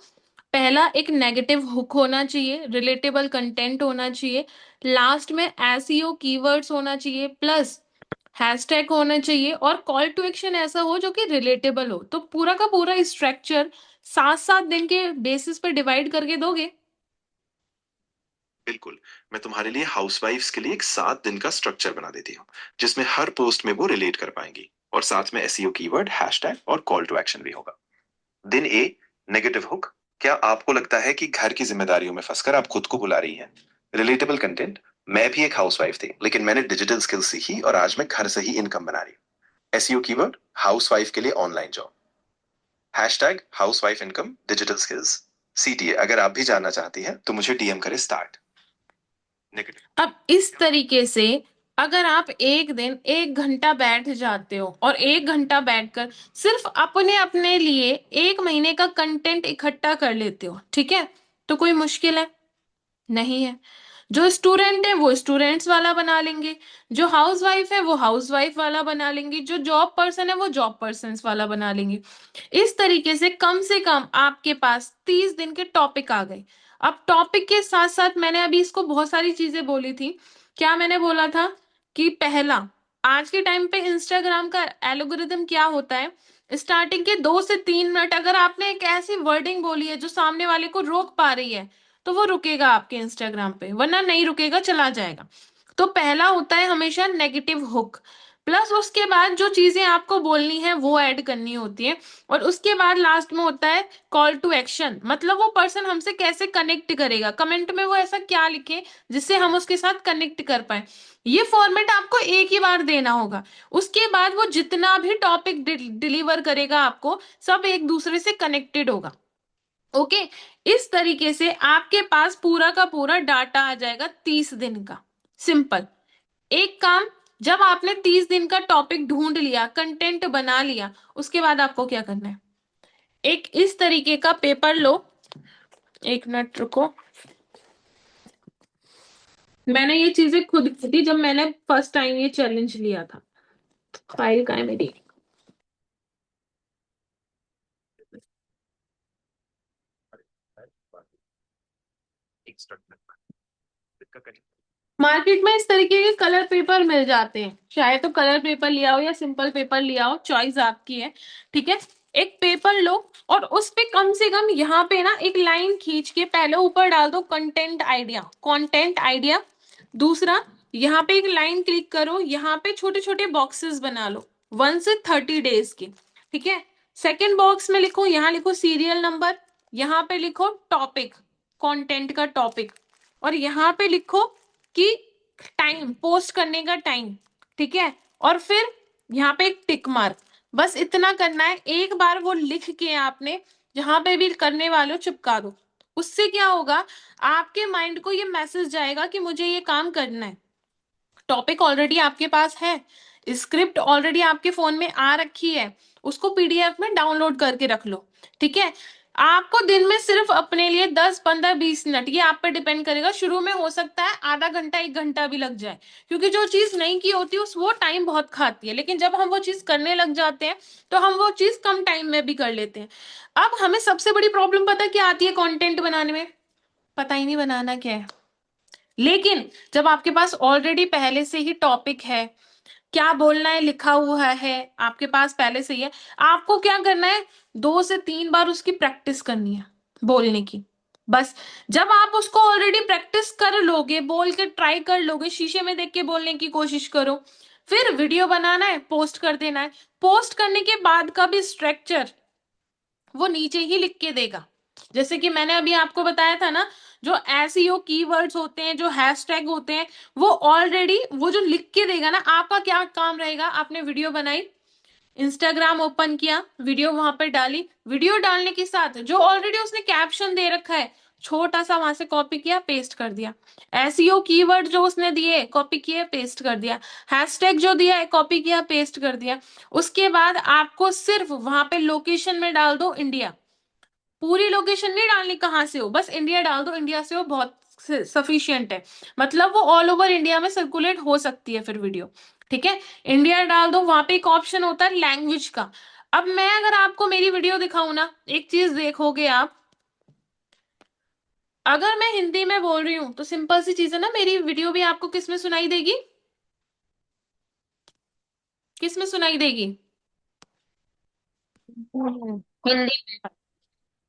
पहला एक नेगेटिव हुक होना चाहिए, रिलेटेबल कंटेंट होना चाहिए, लास्ट में SEO कीवर्ड्स होना चाहिए, प्लस हैशटैग होना चाहिए और कॉल टू एक्शन ऐसा हो जो कि रिलेटेबल हो। तो पूरा का पूरा स्ट्रक्चर 7-7 दिन के बेसिस पे डिवाइड करके दोगे। बिल्कुल, मैं तुम्हारे लिए हाउसवाइफ्स के लिए एक 7 दिन का स्ट्रक्चर बना देती हूँ जिसमें हर पोस्ट में वो रिलेट कर पाएंगी और साथ में SEO कीवर्ड, हैशटैग और कॉल टू एक्शन भी होगा। दिन A नेगेटिव हुक। क्या आपको लगता है कि घर की जिम्मेदारियों में फंसकर आप खुद को भुला रही हैं? Relatable content. मैं भी एक हाउसवाइफ थी लेकिन मैंने डिजिटल स्किल्स सीखी और आज मैं घर से ही इनकम बना रही हूँ। SEO कीवर्ड हाउसवाइफ के लिए online job. Hashtag housewife income digital skills. CTA अगर आप भी जानना चाहती हैं तो मुझे DM करें स्टार्ट। नेगेटिव। अब इस तरीके से अगर आप एक दिन 1 घंटा बैठ जाते हो और 1 घंटा बैठकर सिर्फ अपने अपने लिए 1 महीने का कंटेंट इकट्ठा कर लेते हो, ठीक है, तो कोई मुश्किल है नहीं है। जो स्टूडेंट है वो स्टूडेंट्स वाला बना लेंगे, जो हाउसवाइफ है वो हाउसवाइफ वाला बना लेंगे, जो जॉब पर्सन है वो जॉब पर्सन वाला बना लेंगे। इस तरीके से कम आपके पास 30 दिन के टॉपिक आ गए। अब टॉपिक के साथ साथ मैंने अभी इसको बहुत सारी चीजें बोली थी। क्या मैंने बोला था कि पहला, आज के टाइम पे इंस्टाग्राम का एल्गोरिदम क्या होता है, स्टार्टिंग के 2 से 3 मिनट अगर आपने एक ऐसी वर्डिंग बोली है जो सामने वाले को रोक पा रही है तो वो रुकेगा आपके इंस्टाग्राम पे, वरना नहीं रुकेगा, चला जाएगा। तो पहला होता है हमेशा नेगेटिव हुक, प्लस उसके बाद जो चीजें आपको बोलनी है वो ऐड करनी होती है। और उसके बाद लास्ट में होता है कॉल टू एक्शन, मतलब वो पर्सन हमसे कैसे कनेक्ट करेगा, कमेंट में वो ऐसा क्या लिखे जिससे हम उसके साथ कनेक्ट कर पाए। ये फॉर्मेट आपको एक ही बार देना होगा। उसके बाद वो जितना भी टॉपिक डिलीवर करेगा आपको, सब एक दूसरे से कनेक्टेड होगा। ओके, इस तरीके से आपके पास पूरा का पूरा डाटा आ जाएगा 30 दिन का। सिंपल। एक काम, जब आपने 30 दिन का टॉपिक ढूंढ लिया, कंटेंट बना लिया, उसके बाद आपको क्या करना है, एक इस तरीके का पेपर लो। 1 मिनट रुको, मैंने ये चीजें खुद की थी जब मैंने फर्स्ट टाइम ये चैलेंज लिया था। फाइल कहाँ है मेरी? मार्केट में इस तरीके के कलर पेपर मिल जाते हैं, चाहे तो कलर पेपर लिया हो या सिंपल पेपर लिया हो, चॉइस आपकी है। ठीक है, एक पेपर लो और उस पे कम से कम यहाँ पे ना एक लाइन खींच के पहले ऊपर डाल दो कंटेंट आइडिया, कंटेंट आइडिया। दूसरा, यहाँ पे एक लाइन क्लिक करो, यहाँ पे छोटे छोटे बॉक्सेस बना लो 1 से 30 डेज के। ठीक है, सेकेंड बॉक्स में लिखो, यहाँ लिखो सीरियल नंबर, यहाँ पे लिखो टॉपिक, कंटेंट का टॉपिक, और यहाँ पे लिखो कि टाइम, पोस्ट करने का टाइम। ठीक है, और फिर यहाँ पे एक टिक मार्क। बस इतना करना है, एक बार वो लिख के आपने जहां पे भी करने वाले हो चिपका दो। उससे क्या होगा, आपके माइंड को ये मैसेज जाएगा कि मुझे ये काम करना है। टॉपिक ऑलरेडी आपके पास है, स्क्रिप्ट ऑलरेडी आपके फोन में आ रखी है, उसको पीडीएफ में डाउनलोड करके रख लो। ठीक है, आपको दिन में सिर्फ अपने लिए 10 15 20 मिनट, ये आप पे डिपेंड करेगा। शुरू में हो सकता है आधा घंटा 1 घंटा भी लग जाए, क्योंकि जो चीज नहीं की होती उस वो टाइम बहुत खाती है, लेकिन जब हम वो चीज करने लग जाते हैं तो हम वो चीज कम टाइम में भी कर लेते हैं। अब हमें सबसे बड़ी प्रॉब्लम पता क्या आती है कंटेंट बनाने में? पता ही नहीं बनाना क्या है। लेकिन जब आपके पास ऑलरेडी पहले से ही टॉपिक है, क्या बोलना है लिखा हुआ है आपके पास पहले से ही है, आपको क्या करना है, 2 से 3 बार उसकी प्रैक्टिस करनी है बोलने की। बस जब आप उसको ऑलरेडी प्रैक्टिस कर लोगे, बोल के ट्राई कर लोगे, शीशे में देख के बोलने की कोशिश करो, फिर वीडियो बनाना है, पोस्ट कर देना है। पोस्ट करने के बाद का भी स्ट्रक्चर वो नीचे ही लिख के देगा। जैसे कि मैंने अभी आपको बताया था ना, जो एसईओ कीवर्ड्स होते हैं, जो हैशटैग होते हैं, वो ऑलरेडी वो जो लिख के देगा ना, आपका क्या काम रहेगा, आपने वीडियो बनाई, इंस्टाग्राम ओपन किया, वीडियो वहां पर डाली, वीडियो डालने के साथ जो ऑलरेडी उसने कैप्शन दे रखा है, छोटा सा वहां से कॉपी किया, पेस्ट कर दिया। एसईओ कीवर्ड जो उसने दिए, कॉपी किए, पेस्ट कर दिया। हैशटैग जो दिया है, कॉपी किया, पेस्ट कर दिया। उसके बाद आपको सिर्फ वहां पे लोकेशन में डाल दो इंडिया। पूरी लोकेशन नहीं डालनी कहाँ से हो, बस इंडिया डाल दो, इंडिया से हो बहुत सफिशियंट है। मतलब वो ऑल ओवर इंडिया में सर्कुलेट हो सकती है फिर वीडियो। ठीक है, इंडिया डाल दो, वहां पे एक ऑप्शन होता है लैंग्वेज का। अब मैं अगर आपको मेरी वीडियो दिखाऊं ना, एक चीज देखोगे आप, अगर मैं हिंदी में बोल रही हूँ तो सिंपल सी चीज है ना, मेरी वीडियो भी आपको किस में सुनाई देगी, किस में सुनाई देगी? हिंदी।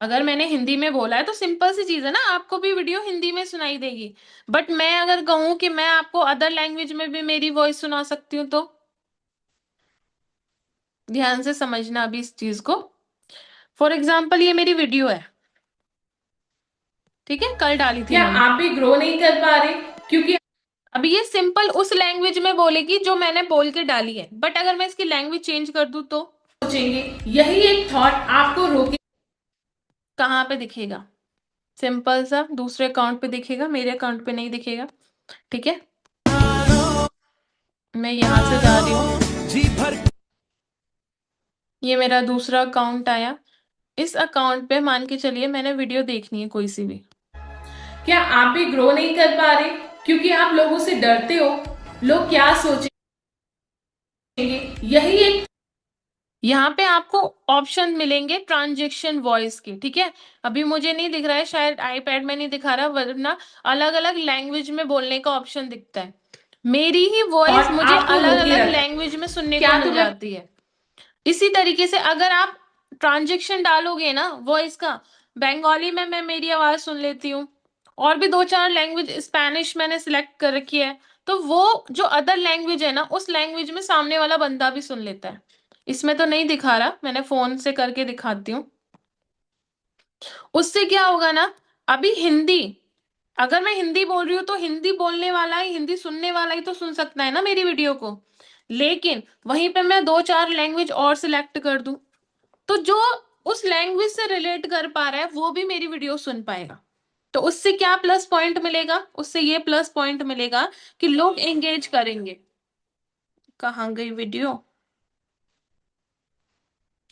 अगर मैंने हिंदी में बोला है तो सिंपल सी चीज है ना, आपको भी वीडियो हिंदी में सुनाई देगी। बट मैं अगर कहूं कि मैं आपको अदर लैंग्वेज में भी मेरी वॉइस सुना सकती हूँ, तो ध्यान से समझना अभी इस चीज को। फॉर एग्जाम्पल ये मेरी वीडियो है, ठीक है, कल डाली थी क्या मैंने। आप भी ग्रो नहीं कर पा रहे क्योंकि अभी ये सिंपल उस लैंग्वेज में बोलेगी जो मैंने बोल के डाली है, बट अगर मैं इसकी लैंग्वेज चेंज कर दूं तो सोचेंगे, यही एक थॉट आपको रोके। कहाँ पे दिखेगा? सिंपल सा दूसरे अकाउंट पे दिखेगा, मेरे अकाउंट पे नहीं दिखेगा। ठीक है, मैं यहां से जा रही हूँ, ये मेरा दूसरा अकाउंट आया। इस अकाउंट पे मान के चलिए मैंने वीडियो देखनी है कोई सी भी। क्या आप भी ग्रो नहीं कर पा रहे क्योंकि आप लोगों से डरते हो, लोग क्या सोचेंगे? यही एक, यहाँ पे आपको ऑप्शन मिलेंगे ट्रांजेक्शन वॉइस के। ठीक है, अभी मुझे नहीं दिख रहा है, शायद आईपैड में नहीं दिखा रहा, वरना अलग अलग लैंग्वेज में बोलने का ऑप्शन दिखता है। मेरी ही वॉइस मुझे अलग अलग लैंग्वेज में सुनने को मिल जाती है। इसी तरीके से अगर आप ट्रांजेक्शन डालोगे ना वॉइस का, बंगाली में मैं मेरी आवाज सुन लेती हूँ, और भी 2 4 लैंग्वेज, स्पेनिश मैंने सिलेक्ट कर रखी है, तो वो जो अदर लैंग्वेज है ना, उस लैंग्वेज में सामने वाला बंदा भी सुन लेता है। इसमें तो नहीं दिखा रहा, मैंने फोन से करके दिखाती हूँ। उससे क्या होगा ना, अभी हिंदी, अगर मैं हिंदी बोल रही हूँ तो हिंदी बोलने वाला ही, हिंदी सुनने वाला ही तो सुन सकता है ना मेरी वीडियो को। लेकिन वहीं पे मैं 2 4 लैंग्वेज और सिलेक्ट कर दूं, तो जो उस लैंग्वेज से रिलेट कर पा रहा है वो भी मेरी वीडियो सुन पाएगा। तो उससे क्या प्लस पॉइंट मिलेगा? उससे ये प्लस पॉइंट मिलेगा कि लोग एंगेज करेंगे। कहाँ गई वीडियो?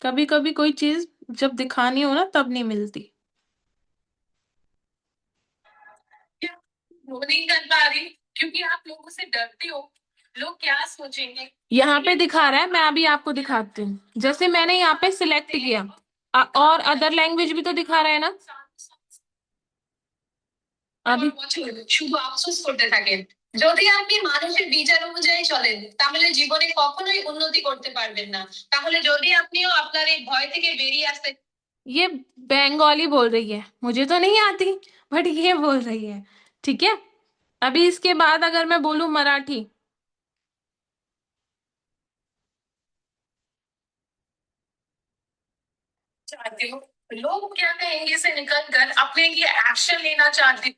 कभी कभी कोई चीज जब दिखानी हो ना तब नहीं मिलती। वो नहीं कर पा रही क्योंकि आप लोगों से डरते हो, लोग क्या सोचेंगे। यहाँ पे दिखा रहा है, मैं अभी आपको दिखाती हूँ। जैसे मैंने यहाँ पे सिलेक्ट किया, और अदर लैंग्वेज भी तो दिखा रहा है ना अभी। শুধু আফসোস করতে থাকেন। যদি আপনি মানুষের বিচার অনুযায়ী চলেন তাহলে জীবনে কখনোই উন্নতি করতে পারবেন না। তাহলে যদি আপনিও আপনার এই ভয় থেকে বেরিয়ে আসতে, ये बंगाली बोल रही है, मुझे तो नहीं आती, बट ये बोल रही है। ठीक है, अभी इसके बाद अगर मैं बोलूं मराठी, चाहती हूँ, लोग क्या कहेंगे से निकल कर अपने लिए एक्शन लेना चाहती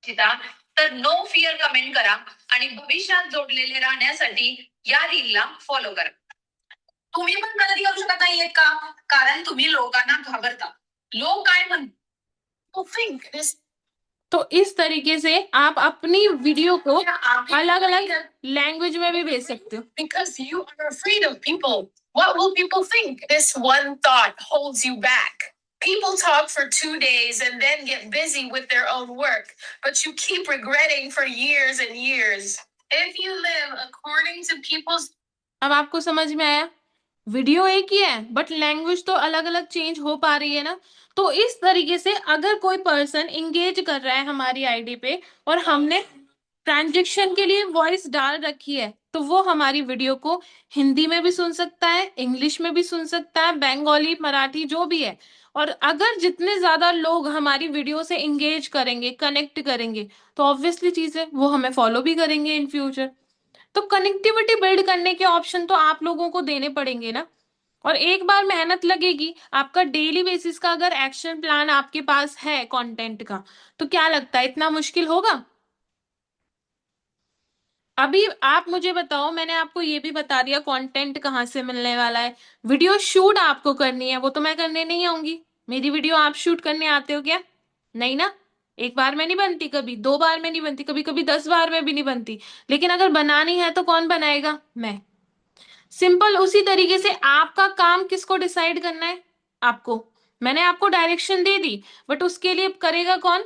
तर नो फिअर कमेंट करा आणि भविष्यात जोडलेले राहण्यासाठी या रीलला फॉलो करा। तुम्ही पण प्रगती करू शकत नाहीयेत का? कारण तुम्ही लोकांना घाबरता. लोक काय म्हणतील? तो इस तरीके से आप अपनी वीडियो को अलग अलग लैंग्वेज में भी भेज सकते हो. Because you are afraid of people. What will people think? This one thought holds you back. People talk for 2 days and then get busy with their own work, but you keep regretting for years and years. If you live according to people's... अब आपको समझ में आया? वीडियो एक ही है बट लैंग्वेज तो अलग अलग चेंज हो पा रही है ना. तो इस तरीके से अगर कोई पर्सन इंगेज कर रहा है हमारी आईडी पे और हमने ट्रांजेक्शन के लिए वॉइस डाल रखी है तो वो हमारी वीडियो को हिंदी में भी सुन सकता है, इंग्लिश में भी सुन सकता है, बंगाली, मराठी, जो भी है. और अगर जितने ज्यादा लोग हमारी वीडियो से इंगेज करेंगे, कनेक्ट करेंगे, तो ऑब्वियसली चीज है वो हमें फॉलो भी करेंगे इन फ्यूचर. तो कनेक्टिविटी बिल्ड करने के ऑप्शन तो आप लोगों को देने पड़ेंगे ना. और एक बार मेहनत लगेगी, आपका डेली बेसिस का अगर एक्शन प्लान आपके पास है कंटेंट का, तो क्या लगता है इतना मुश्किल होगा? अभी आप मुझे बताओ, मैंने आपको ये भी बता दिया कंटेंट कहाँ से मिलने वाला है. वीडियो शूट आपको करनी है, वो तो मैं करने नहीं आऊंगी. मेरी वीडियो आप शूट करने आते हो क्या? नहीं ना. एक बार में नहीं बनती, कभी 2 बार में नहीं बनती, कभी कभी 10 बार में भी नहीं बनती. लेकिन अगर बनानी है तो कौन बनाएगा? मैं. सिंपल उसी तरीके से आपका काम किसको डिसाइड करना है? आपको. मैंने आपको डायरेक्शन दे दी बट उसके लिए करेगा कौन?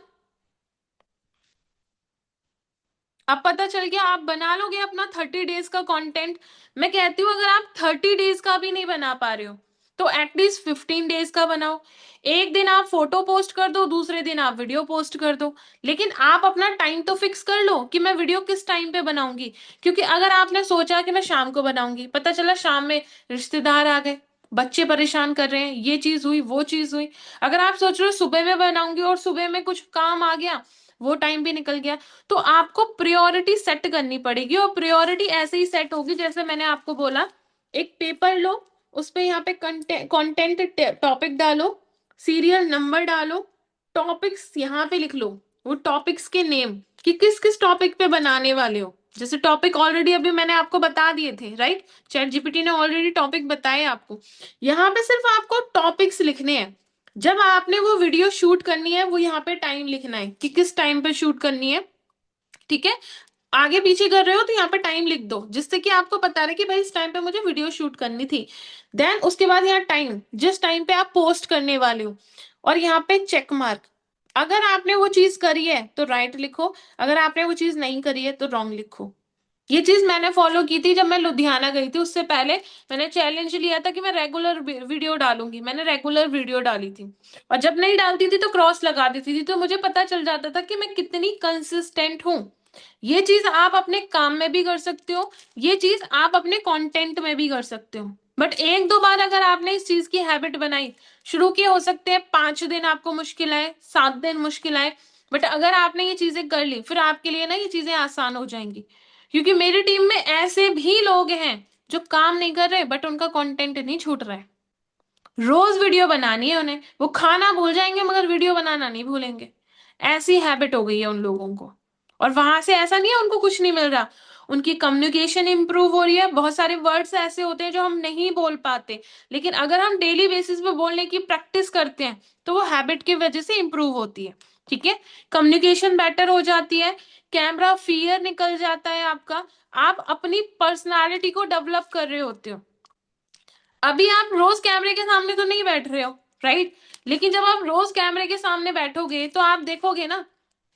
अब पता चल गया, आप बना लोगे अपना 30 डेज का कंटेंट. मैं कहती हूँ अगर आप 30 डेज का भी नहीं बना पा रहे हो तो एटलीस्ट 15 डेज का बनाओ. एक दिन आप फोटो पोस्ट कर दो, दूसरे दिन आप वीडियो पोस्ट कर दो. लेकिन आप अपना टाइम तो फिक्स कर लो कि मैं वीडियो किस टाइम पे बनाऊंगी. क्योंकि अगर आपने सोचा कि मैं शाम को बनाऊंगी, पता चला शाम में रिश्तेदार आ गए, बच्चे परेशान कर रहे हैं, ये चीज हुई, वो चीज हुई. अगर आप सोच रहे हो सुबह में बनाऊंगी और सुबह में कुछ काम आ गया, वो टाइम भी निकल गया. तो आपको प्रायोरिटी सेट करनी पड़ेगी और प्रायोरिटी ऐसे ही सेट होगी जैसे मैंने आपको बोला. एक पेपर लो, उस पे यहाँ पे कंटेंट टॉपिक डालो, सीरियल नंबर डालो, टॉपिक्स यहाँ पे लिख लो, वो टॉपिक्स के नेम कि किस किस टॉपिक पे बनाने वाले हो. जैसे टॉपिक ऑलरेडी अभी मैंने आपको बता दिए थे, राइट? चैट जीपीटी ने ऑलरेडी टॉपिक बताए आपको. यहाँ पे सिर्फ आपको टॉपिक्स लिखने हैं. जब आपने वो वीडियो शूट करनी है, वो यहाँ पे टाइम लिखना है कि किस टाइम पे शूट करनी है. ठीक है? आगे पीछे कर रहे हो तो यहाँ पे टाइम लिख दो, जिससे कि आपको पता रहे कि भाई इस टाइम पे मुझे वीडियो शूट करनी थी. देन उसके बाद यहाँ टाइम, जिस टाइम पे आप पोस्ट करने वाले हो, और यहाँ पे चेक मार्क. अगर आपने वो चीज करी है तो राइट लिखो, अगर आपने वो चीज नहीं करी है तो रॉन्ग लिखो. ये चीज मैंने फॉलो की थी जब मैं लुधियाना गई थी. उससे पहले मैंने चैलेंज लिया था कि मैं रेगुलर वीडियो डालूंगी. मैंने रेगुलर वीडियो डाली थी और जब नहीं डालती थी तो क्रॉस लगा देती थी, तो मुझे पता चल जाता था कि मैं कितनी कंसिस्टेंट हूँ. ये चीज आप अपने काम में भी कर सकते हो, ये चीज आप अपने कंटेंट में भी कर सकते हो. बट 1-2 बार अगर आपने इस चीज की हैबिट बनाई, शुरू किए, हो सकते हैं 5 दिन आपको मुश्किल आए, 7 दिन मुश्किल आए, बट अगर आपने ये चीजें कर ली फिर आपके लिए ना ये चीजें आसान हो जाएंगी. क्योंकि मेरी टीम में ऐसे भी लोग हैं जो काम नहीं कर रहे बट उनका कंटेंट नहीं छूट रहा है. रोज वीडियो बनानी है उन्हें, वो खाना भूल जाएंगे मगर वीडियो बनाना नहीं भूलेंगे. ऐसी हैबिट हो गई है उन लोगों को. और वहां से ऐसा नहीं है उनको कुछ नहीं मिल रहा, उनकी कम्युनिकेशन इंप्रूव हो रही है. बहुत सारे वर्ड्स ऐसे होते हैं जो हम नहीं बोल पाते, लेकिन अगर हम डेली बेसिस पे बोलने की प्रैक्टिस करते हैं तो वो हैबिट की वजह से इंप्रूव होती है. ठीक है? कम्युनिकेशन बेटर हो जाती है, कैमरा फियर निकल जाता है आपका, आप अपनी पर्सनालिटी को डेवलप कर रहे होते हो. अभी आप रोज कैमरे के सामने तो नहीं बैठ रहे हो, राइट? लेकिन जब आप रोज कैमरे के सामने बैठोगे तो आप देखोगे ना,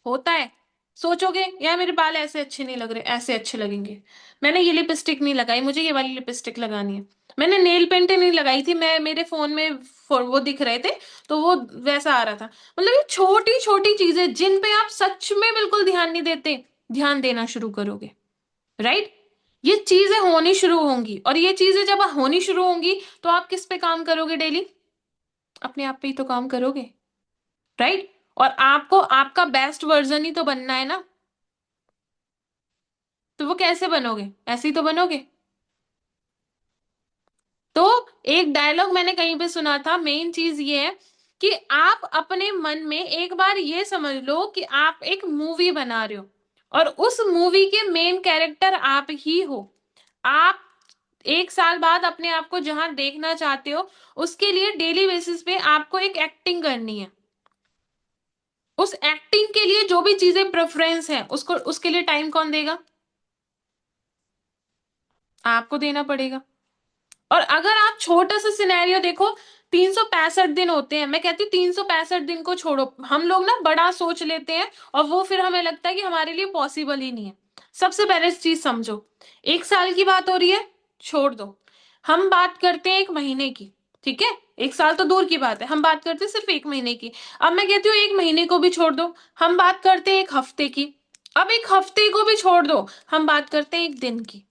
होता है, सोचोगे यार मेरे बाल ऐसे अच्छे नहीं लग रहे, ऐसे अच्छे लगेंगे. मैंने ये लिपस्टिक नहीं लगाई, मुझे ये वाली लिपस्टिक लगानी है. मैंने नेल पेंट नहीं लगाई थी, मैं मेरे फोन में वो दिख रहे थे तो वो वैसा आ रहा था. मतलब ये छोटी छोटी चीजें जिन पे आप सच में बिल्कुल ध्यान नहीं देते, ध्यान देना शुरू करोगे, राइट? ये चीजें होनी शुरू होंगी, और ये चीजें जब होनी शुरू होंगी तो आप किस पे काम करोगे? डेली अपने आप पे ही तो काम करोगे, राइट? और आपको आपका बेस्ट वर्जन ही तो बनना है ना. तो वो कैसे बनोगे? ऐसे ही तो बनोगे. तो एक डायलॉग मैंने कहीं पे सुना था, मेन चीज ये है कि आप अपने मन में एक बार ये समझ लो कि आप एक मूवी बना रहे हो और उस मूवी के मेन कैरेक्टर आप ही हो. आप 1 साल बाद अपने आप को जहां देखना चाहते हो, उसके लिए डेली बेसिस पे आपको एक एक्टिंग करनी है। उस एक्टिंग के लिए जो भी चीजें प्रेफरेंस है, उसको उसके लिए टाइम कौन देगा? आपको देना पड़ेगा। और अगर आप छोटा सा सिनेरियो देखो, 365 दिन होते हैं, मैं कहती हूँ 365 दिन को छोड़ो, हम लोग ना बड़ा सोच लेते हैं और वो फिर हमें लगता है कि हमारे लिए पॉसिबल ही नहीं है। सबसे पहले चीज समझो, 1 साल की बात हो रही है, छोड़ दो। हम बात करते हैं 1 महीने की, ठीक है? 1 साल तो दूर की बात है, हम बात करते हैं सिर्फ 1 महीने की। अब मैं कहती हूँ 1 महीने को भी छोड़ दो, हम बात करते हैं 1 हफ्ते की। अब 1 हफ्ते को भी छोड़ दो, हम बात करते हैं 1 दिन की।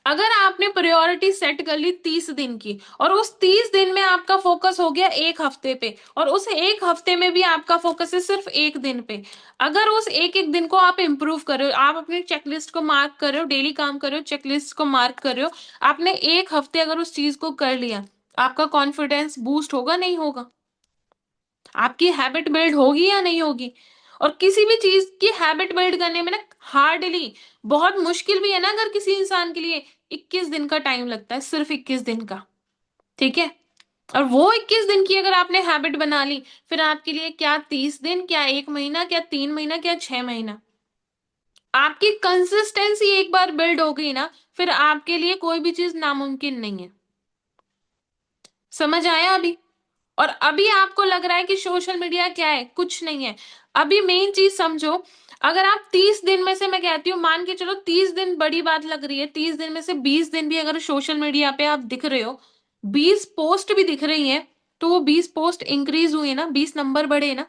अगर आपने प्रायोरिटी सेट कर ली 30 दिन की, और उस 30 दिन में आपका फोकस हो गया 1 हफ्ते पे, और उस 1 हफ्ते में भी आपका फोकस है सिर्फ 1 दिन पे, अगर उस एक एक दिन को आप इंप्रूव कर रहे हो, आप अपने चेकलिस्ट को मार्क कर रहे हो, डेली काम कर रहे हो, चेकलिस्ट को मार्क कर रहे हो, आपने 1 हफ्ते अगर उस चीज को कर लिया, आपका कॉन्फिडेंस बूस्ट होगा नहीं होगा? आपकी हैबिट बिल्ड होगी या नहीं होगी? और किसी भी चीज की हैबिट बिल्ड करने में ना, हार्डली, बहुत मुश्किल भी है ना, अगर किसी इंसान के लिए 21 दिन का टाइम लगता है, सिर्फ 21 दिन का, ठीक है? और वो 21 दिन की अगर आपने हैबिट बना ली, फिर आपके लिए क्या 30 दिन, क्या 1 महीना, क्या 3 महीना, क्या 6 महीना? आपकी कंसिस्टेंसी एक बार बिल्ड हो गई ना, फिर आपके लिए कोई भी चीज नामुमकिन नहीं है। समझ आया अभी? और अभी आपको लग रहा है कि सोशल मीडिया क्या है, कुछ नहीं है। अभी मेन चीज समझो, अगर आप 30 दिन में से, मैं कहती हूँ मान के चलो 30 दिन बड़ी बात लग रही है, 30 दिन में से 20 दिन भी अगर सोशल मीडिया पे आप दिख रहे हो, 20 पोस्ट भी दिख रही हैं, तो वो 20 पोस्ट इंक्रीज हुए ना, 20 नंबर बढ़े ना।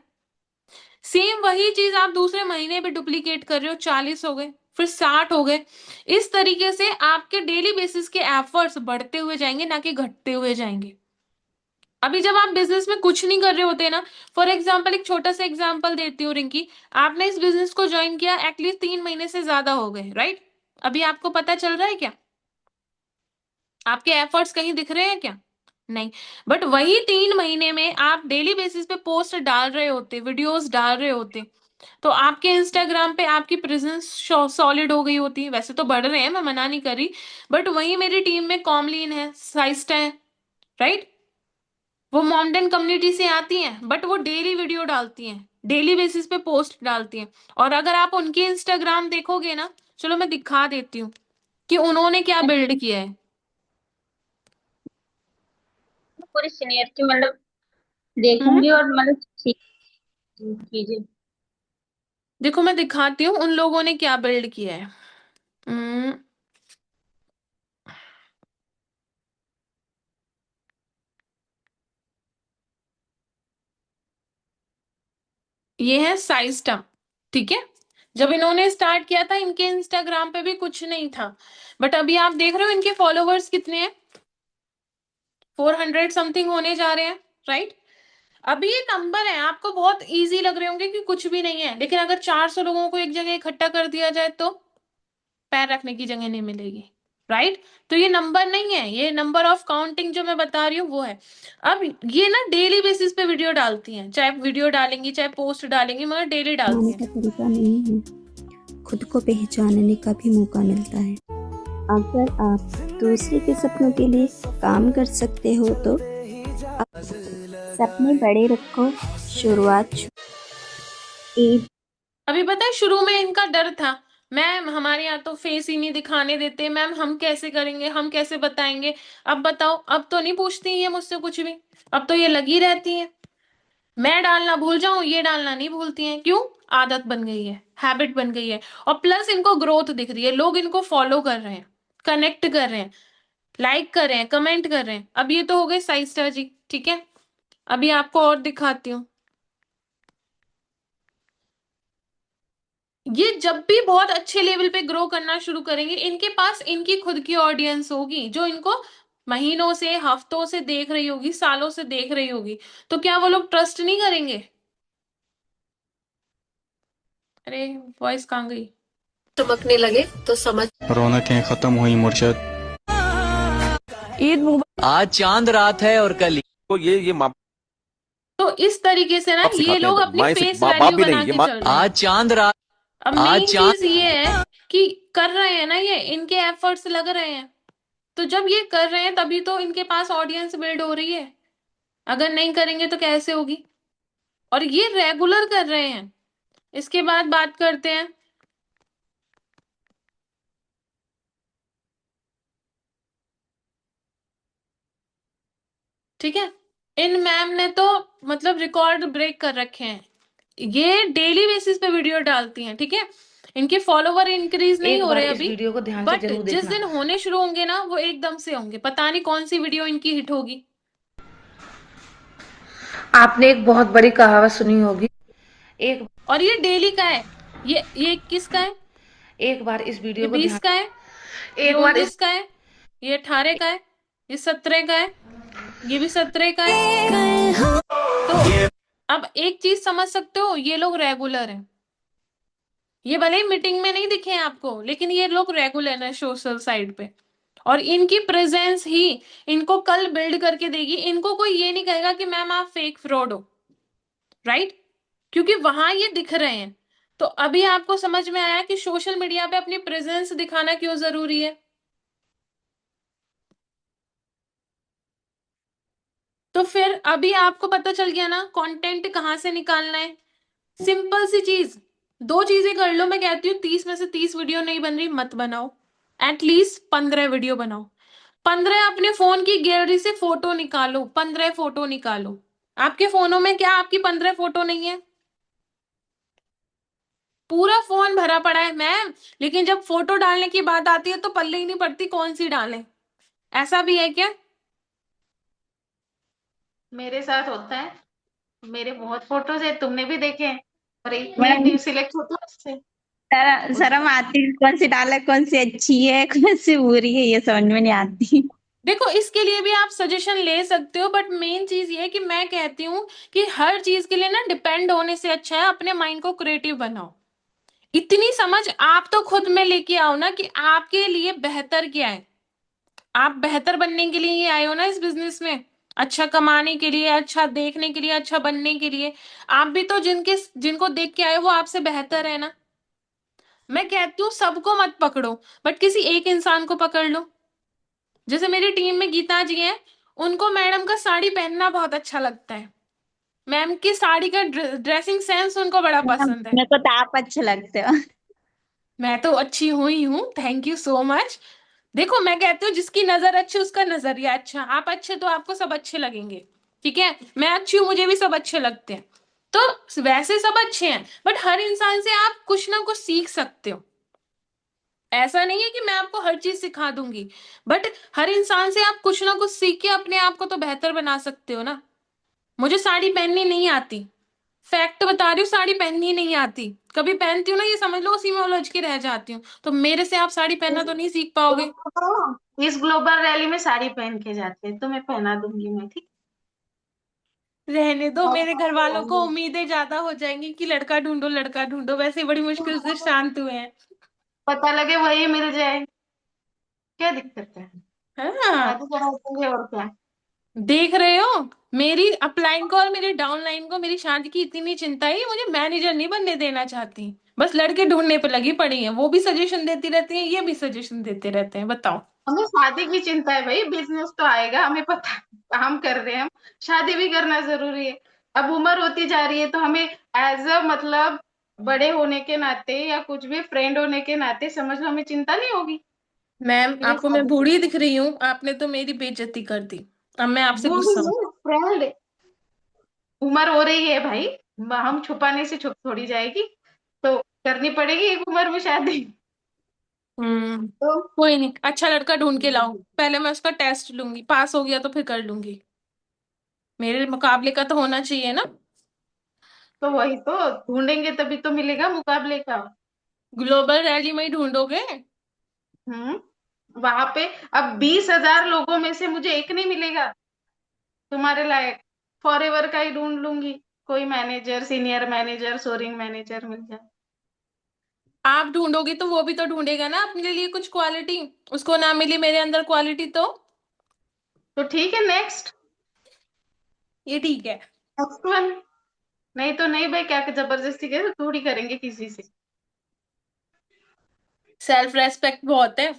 सेम वही चीज आप दूसरे महीने पे डुप्लीकेट कर रहे हो, 40 हो गए, फिर 60 हो गए। इस तरीके से आपके डेली बेसिस के एफर्ट्स बढ़ते हुए जाएंगे, ना कि घटते हुए जाएंगे। अभी जब आप बिजनेस में कुछ नहीं कर रहे होते ना, फॉर एग्जाम्पल एक छोटा सा एग्जाम्पल देती हूँ रिंकी, आपने इस बिजनेस को ज्वाइन किया, एटलीस्ट 3 महीने से ज्यादा हो गए, राइट? अभी आपको पता चल रहा है क्या? आपके एफर्ट्स कहीं दिख रहे हैं क्या? नहीं। बट वही 3 महीने में आप डेली बेसिस पे पोस्ट डाल रहे होते, वीडियोस डाल रहे होते, तो आपके इंस्टाग्राम पे आपकी प्रेजेंस सॉलिड हो गई होती। वैसे तो बढ़ रहे हैं, मैं मना नहीं कर रही, बट वही मेरी टीम में कॉमलीन है, साइस्टा है, राइट? वो मॉमडन कम्युनिटी से आती हैं, बट वो डेली वीडियो डालती हैं, डेली बेसिस पे पोस्ट डालती हैं। और अगर आप उनके इंस्टाग्राम देखोगे ना, चलो मैं दिखा देती हूँ कि उन्होंने क्या बिल्ड किया है। पूरी सीनियरिटी मतलब हम्म देखूंगी और मतलब सीख चीजें। देखो मैं दिखाती हूँ उन लोगों ने क्या बिल्ड किया है। हम्म ये है साइस्टा, ठीक है? जब इन्होंने स्टार्ट किया था, इनके इंस्टाग्राम पे भी कुछ नहीं था, बट अभी आप देख रहे हो इनके फॉलोवर्स कितने हैं, 400 समथिंग होने जा रहे हैं, राइट? अभी ये नंबर है, आपको बहुत इजी लग रहे होंगे कि कुछ भी नहीं है, लेकिन अगर 400 लोगों को एक जगह इकट्ठा कर दिया जाए तो पैर रखने की जगह नहीं मिलेगी, राइट? तो ये नंबर नहीं है, ये नंबर ऑफ काउंटिंग जो मैं बता रही हूँ वो है। अब ये ना डेली बेसिस पे वीडियो डालती हैं, चाहे वीडियो डालेंगी चाहे पोस्ट डालेंगी, मगर डेली डालती पहचानने का हैं। तरीका नहीं है, खुद को पहचानने का भी मौका मिलता है। अगर आप दूसरे के सपनों के लिए काम कर सकते हो तो सपने बड़े रखो, शुरुआत एक अभी पता है शुरू में इनका डर था, मैम हमारे यहाँ तो फेस ही नहीं दिखाने देते, मैम हम कैसे करेंगे, हम कैसे बताएंगे? अब बताओ, अब तो नहीं पूछती ये मुझसे कुछ भी, अब तो ये लगी रहती है। मैं डालना भूल जाऊं, ये डालना नहीं भूलती हैं। क्यों? आदत बन गई है, हैबिट बन गई है, और प्लस इनको ग्रोथ दिख रही है, लोग इनको फॉलो कर रहे हैं, कनेक्ट कर रहे हैं, लाइक कर रहे हैं, कमेंट कर रहे हैं। अब ये तो हो गए साइस्टा जी, ठीक है? अभी आपको और दिखाती हूँ। ये जब भी बहुत अच्छे लेवल पे ग्रो करना शुरू करेंगे, इनके पास इनकी खुद की ऑडियंस होगी, जो इनको महीनों से, हफ्तों से देख रही होगी, सालों से देख रही होगी, तो क्या वो लोग ट्रस्ट नहीं करेंगे? अरे वॉइस कहाँ गई? चमकने लगे तो समझ रौनकें खत्म हुई मुर्शद। ईद मुबारक। आज चांद रात है और कल तो ये माँ तो इस तरीके से ना बाप ये सिखाते लोग हैं, अपनी माँ फेस बाप वैल्यू भी बना नहीं, ये के माँ चल रहे हैं। आज चांद रात अब आज मेन चांद चीज ये है कि कर रहे हैं ना, ये इनके एफर्ट्स लग रहे हैं, तो जब ये कर रहे हैं तभी तो इनके पास ऑडियंस बिल्ड हो रही है, अगर नहीं करेंगे तो कैसे होगी? और ये रेगुलर कर रहे हैं। इसके बाद बात करते हैं, ठीक है, इन मैम ने तो मतलब रिकॉर्ड ब्रेक कर रखे हैं। ये डेली बेसिस पे वीडियो डालती हैं, ठीक है, इनके फॉलोवर इंक्रीज नहीं एक हो बार रहे इस अभी, वीडियो को ध्यान से बट जरूर जिस देखना। दिन होने शुरू होंगे ना वो एकदम से होंगे। पता नहीं कौन सी वीडियो इनकी हिट होगी। आपने एक बहुत बड़ी कहावत सुनी होगी, एक और ये डेली का है। ये 21 का है, एक बार इस ये वीडियो को 20 ध्यान, का है, ये एक बार इस 29 का है, ये 18 का है, ये 17 का है, ये भी 17 का है। तो अब एक चीज समझ सकते हो, ये लोग रेगुलर हैं। ये भले ही मीटिंग में नहीं दिखे आपको, लेकिन ये लोग रेगुलर हैं सोशल साइड पे। और इनकी प्रेजेंस ही इनको कल बिल्ड करके देगी। इनको कोई ये नहीं कहेगा कि मैम आप फेक फ्रॉड हो, राइट? क्योंकि वहां ये दिख रहे हैं। तो अभी आपको समझ में आया कि सोशल मीडिया पे अपनी प्रेजेंस दिखाना क्यों जरूरी है। तो फिर अभी आपको पता चल गया ना कंटेंट कहाँ से निकालना है। सिंपल सी चीज, दो चीजें कर लो। मैं कहती हूँ 30 में से 30 वीडियो नहीं बन रही, मत बनाओ। एटलीस्ट 15 वीडियो बनाओ। 15 अपने फोन की गैलरी से फोटो निकालो, 15 फोटो निकालो। आपके फोनों में क्या आपकी 15 फोटो नहीं है? पूरा फोन भरा पड़ा है मैम, लेकिन जब फोटो डालने की बात आती है तो पल्ले ही नहीं पड़ती कौन सी डालें। ऐसा भी है क्या? मेरे साथ होता है। मेरे बहुत फोटोज है, तुमने भी देखे हैं, और एक मैम नेटिव सिलेक्ट होता है उससे। शर्म आती है, कौन सी डाले, कौन सी अच्छी है कौन सी बुरी है, ये समझ में नहीं आती। देखो इसके लिए भी आप सजेशन ले सकते हो, बट मेन चीज ये है कि मैं कहती हूँ कि हर चीज के लिए ना डिपेंड होने से अच्छा है अपने माइंड को क्रिएटिव बनाओ। इतनी समझ आप तो खुद में लेके आओ ना कि आपके लिए बेहतर क्या है। आप बेहतर बनने के लिए ही आए हो ना इस बिजनेस में, अच्छा कमाने के लिए, अच्छा देखने के लिए, अच्छा बनने के लिए। आप भी तो जिनको देख के आए हो वो आपसे बेहतर है ना। मैं कहती हूँ सबको मत पकड़ो, बट किसी एक इंसान को पकड़ लो। जैसे मेरी टीम में गीता जी हैं, उनको मैडम का साड़ी पहनना बहुत अच्छा लगता है। मैम की साड़ी का ड्रेसिंग सेंस उनको बड़ा पसंद है। मेरे को तो आप अच्छे लगते हो। मैं तो अच्छी हुई हूँ, थैंक यू सो मच। देखो मैं कहती हूँ जिसकी नजर अच्छी उसका नजरिया अच्छा। आप अच्छे तो आपको सब अच्छे लगेंगे, ठीक है। मैं अच्छी हूँ, मुझे भी सब अच्छे लगते हैं। तो वैसे सब अच्छे हैं, बट हर इंसान से आप कुछ ना कुछ सीख सकते हो। ऐसा नहीं है कि मैं आपको हर चीज सिखा दूंगी, बट हर इंसान से आप कुछ ना कुछ सीख के अपने आप को तो बेहतर बना सकते हो ना। मुझे साड़ी पहननी नहीं आती, फैक्ट बता रही हूँ, साड़ी पहननी नहीं आती। कभी पहनती हूँ ना, ये समझ लो उसी में उलझ के रह जाती हूँ। तो मेरे से आप साड़ी पहनना तो नहीं सीख पाओगे। इस ग्लोबल रैली में साड़ी पहन के जाते हैं, तो मैं पहना दूंगी मैं, ठीक। रहने दो, मेरे घर वालों को उम्मीदें ज्यादा हो जाएंगी कि लड़का ढूंढो लड़का ढूंढो, वैसे ही बड़ी मुश्किल से शांत हुए हैं। पता लगे वही मिल जाए, क्या दिक्कत है? हाँ, शादी करा देंगे और क्या। देख रहे हो, मेरी अपलाइन को और मेरी डाउनलाइन को मेरी शादी की इतनी चिंता है, मुझे मैनेजर नहीं बनने देना चाहती। बस लड़के ढूंढने पे लगी पड़ी हैं। वो भी सजेशन देती रहती हैं, ये भी सजेशन देते रहते हैं। बताओ। हमें शादी की चिंता है भाई, बिजनेस तो आएगा, हमें पता है, हम कर रहे हैं, हम शादी भी करना जरूरी है। अब उम्र होती जा रही है तो हमें एज अ मतलब बड़े होने के नाते या कुछ भी फ्रेंड होने के नाते समझ लो, हमें चिंता नहीं होगी मैम कि भाई आपको मैं शादी बूढ़ी करनी दिख रही हूँ, आपने तो मेरी बेइज्जती कर दी। अब मैं है। आपसे बूढ़ी गुस्सा हूँ। नहीं, फ्रेंड। उम्र हो रही है भाई, हम छुपाने से छुप थोड़ी जाएगी, तो करनी पड़ेगी एक उम्र में शादी। हम्म, तो कोई नहीं, अच्छा लड़का ढूंढ के लाओ। पहले मैं उसका टेस्ट लूंगी, पास हो गया तो फिर कर लूंगी। मेरे मुकाबले का तो होना चाहिए ना। वही तो ढूंढेंगे तभी तो मिलेगा मुकाबले का। ग्लोबल रैली में ही ढूंढोगे? वहां पे अब 20,000 लोगों में से मुझे एक नहीं मिलेगा तुम्हारे लायक, फॉरएवर का ही ढूंढ लूंगी। कोई manager, senior manager, sourcing manager मिल जाए। आप ढूंढोगी तो वो भी तो ढूंढेगा ना अपने लिए कुछ क्वालिटी। उसको ना मिली मेरे अंदर क्वालिटी तो। तो ठीक है, नेक्स्ट। ये ठीक है। Next one. नहीं तो नहीं भाई, क्या जबरदस्ती के तो थोड़ी करेंगे किसी से। सेल्फ रेस्पेक्ट बहुत है।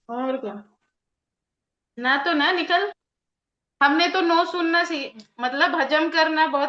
और क्या। ना तो ना निकल। हमने तो नो सुनना मतलब हजम करना बहुत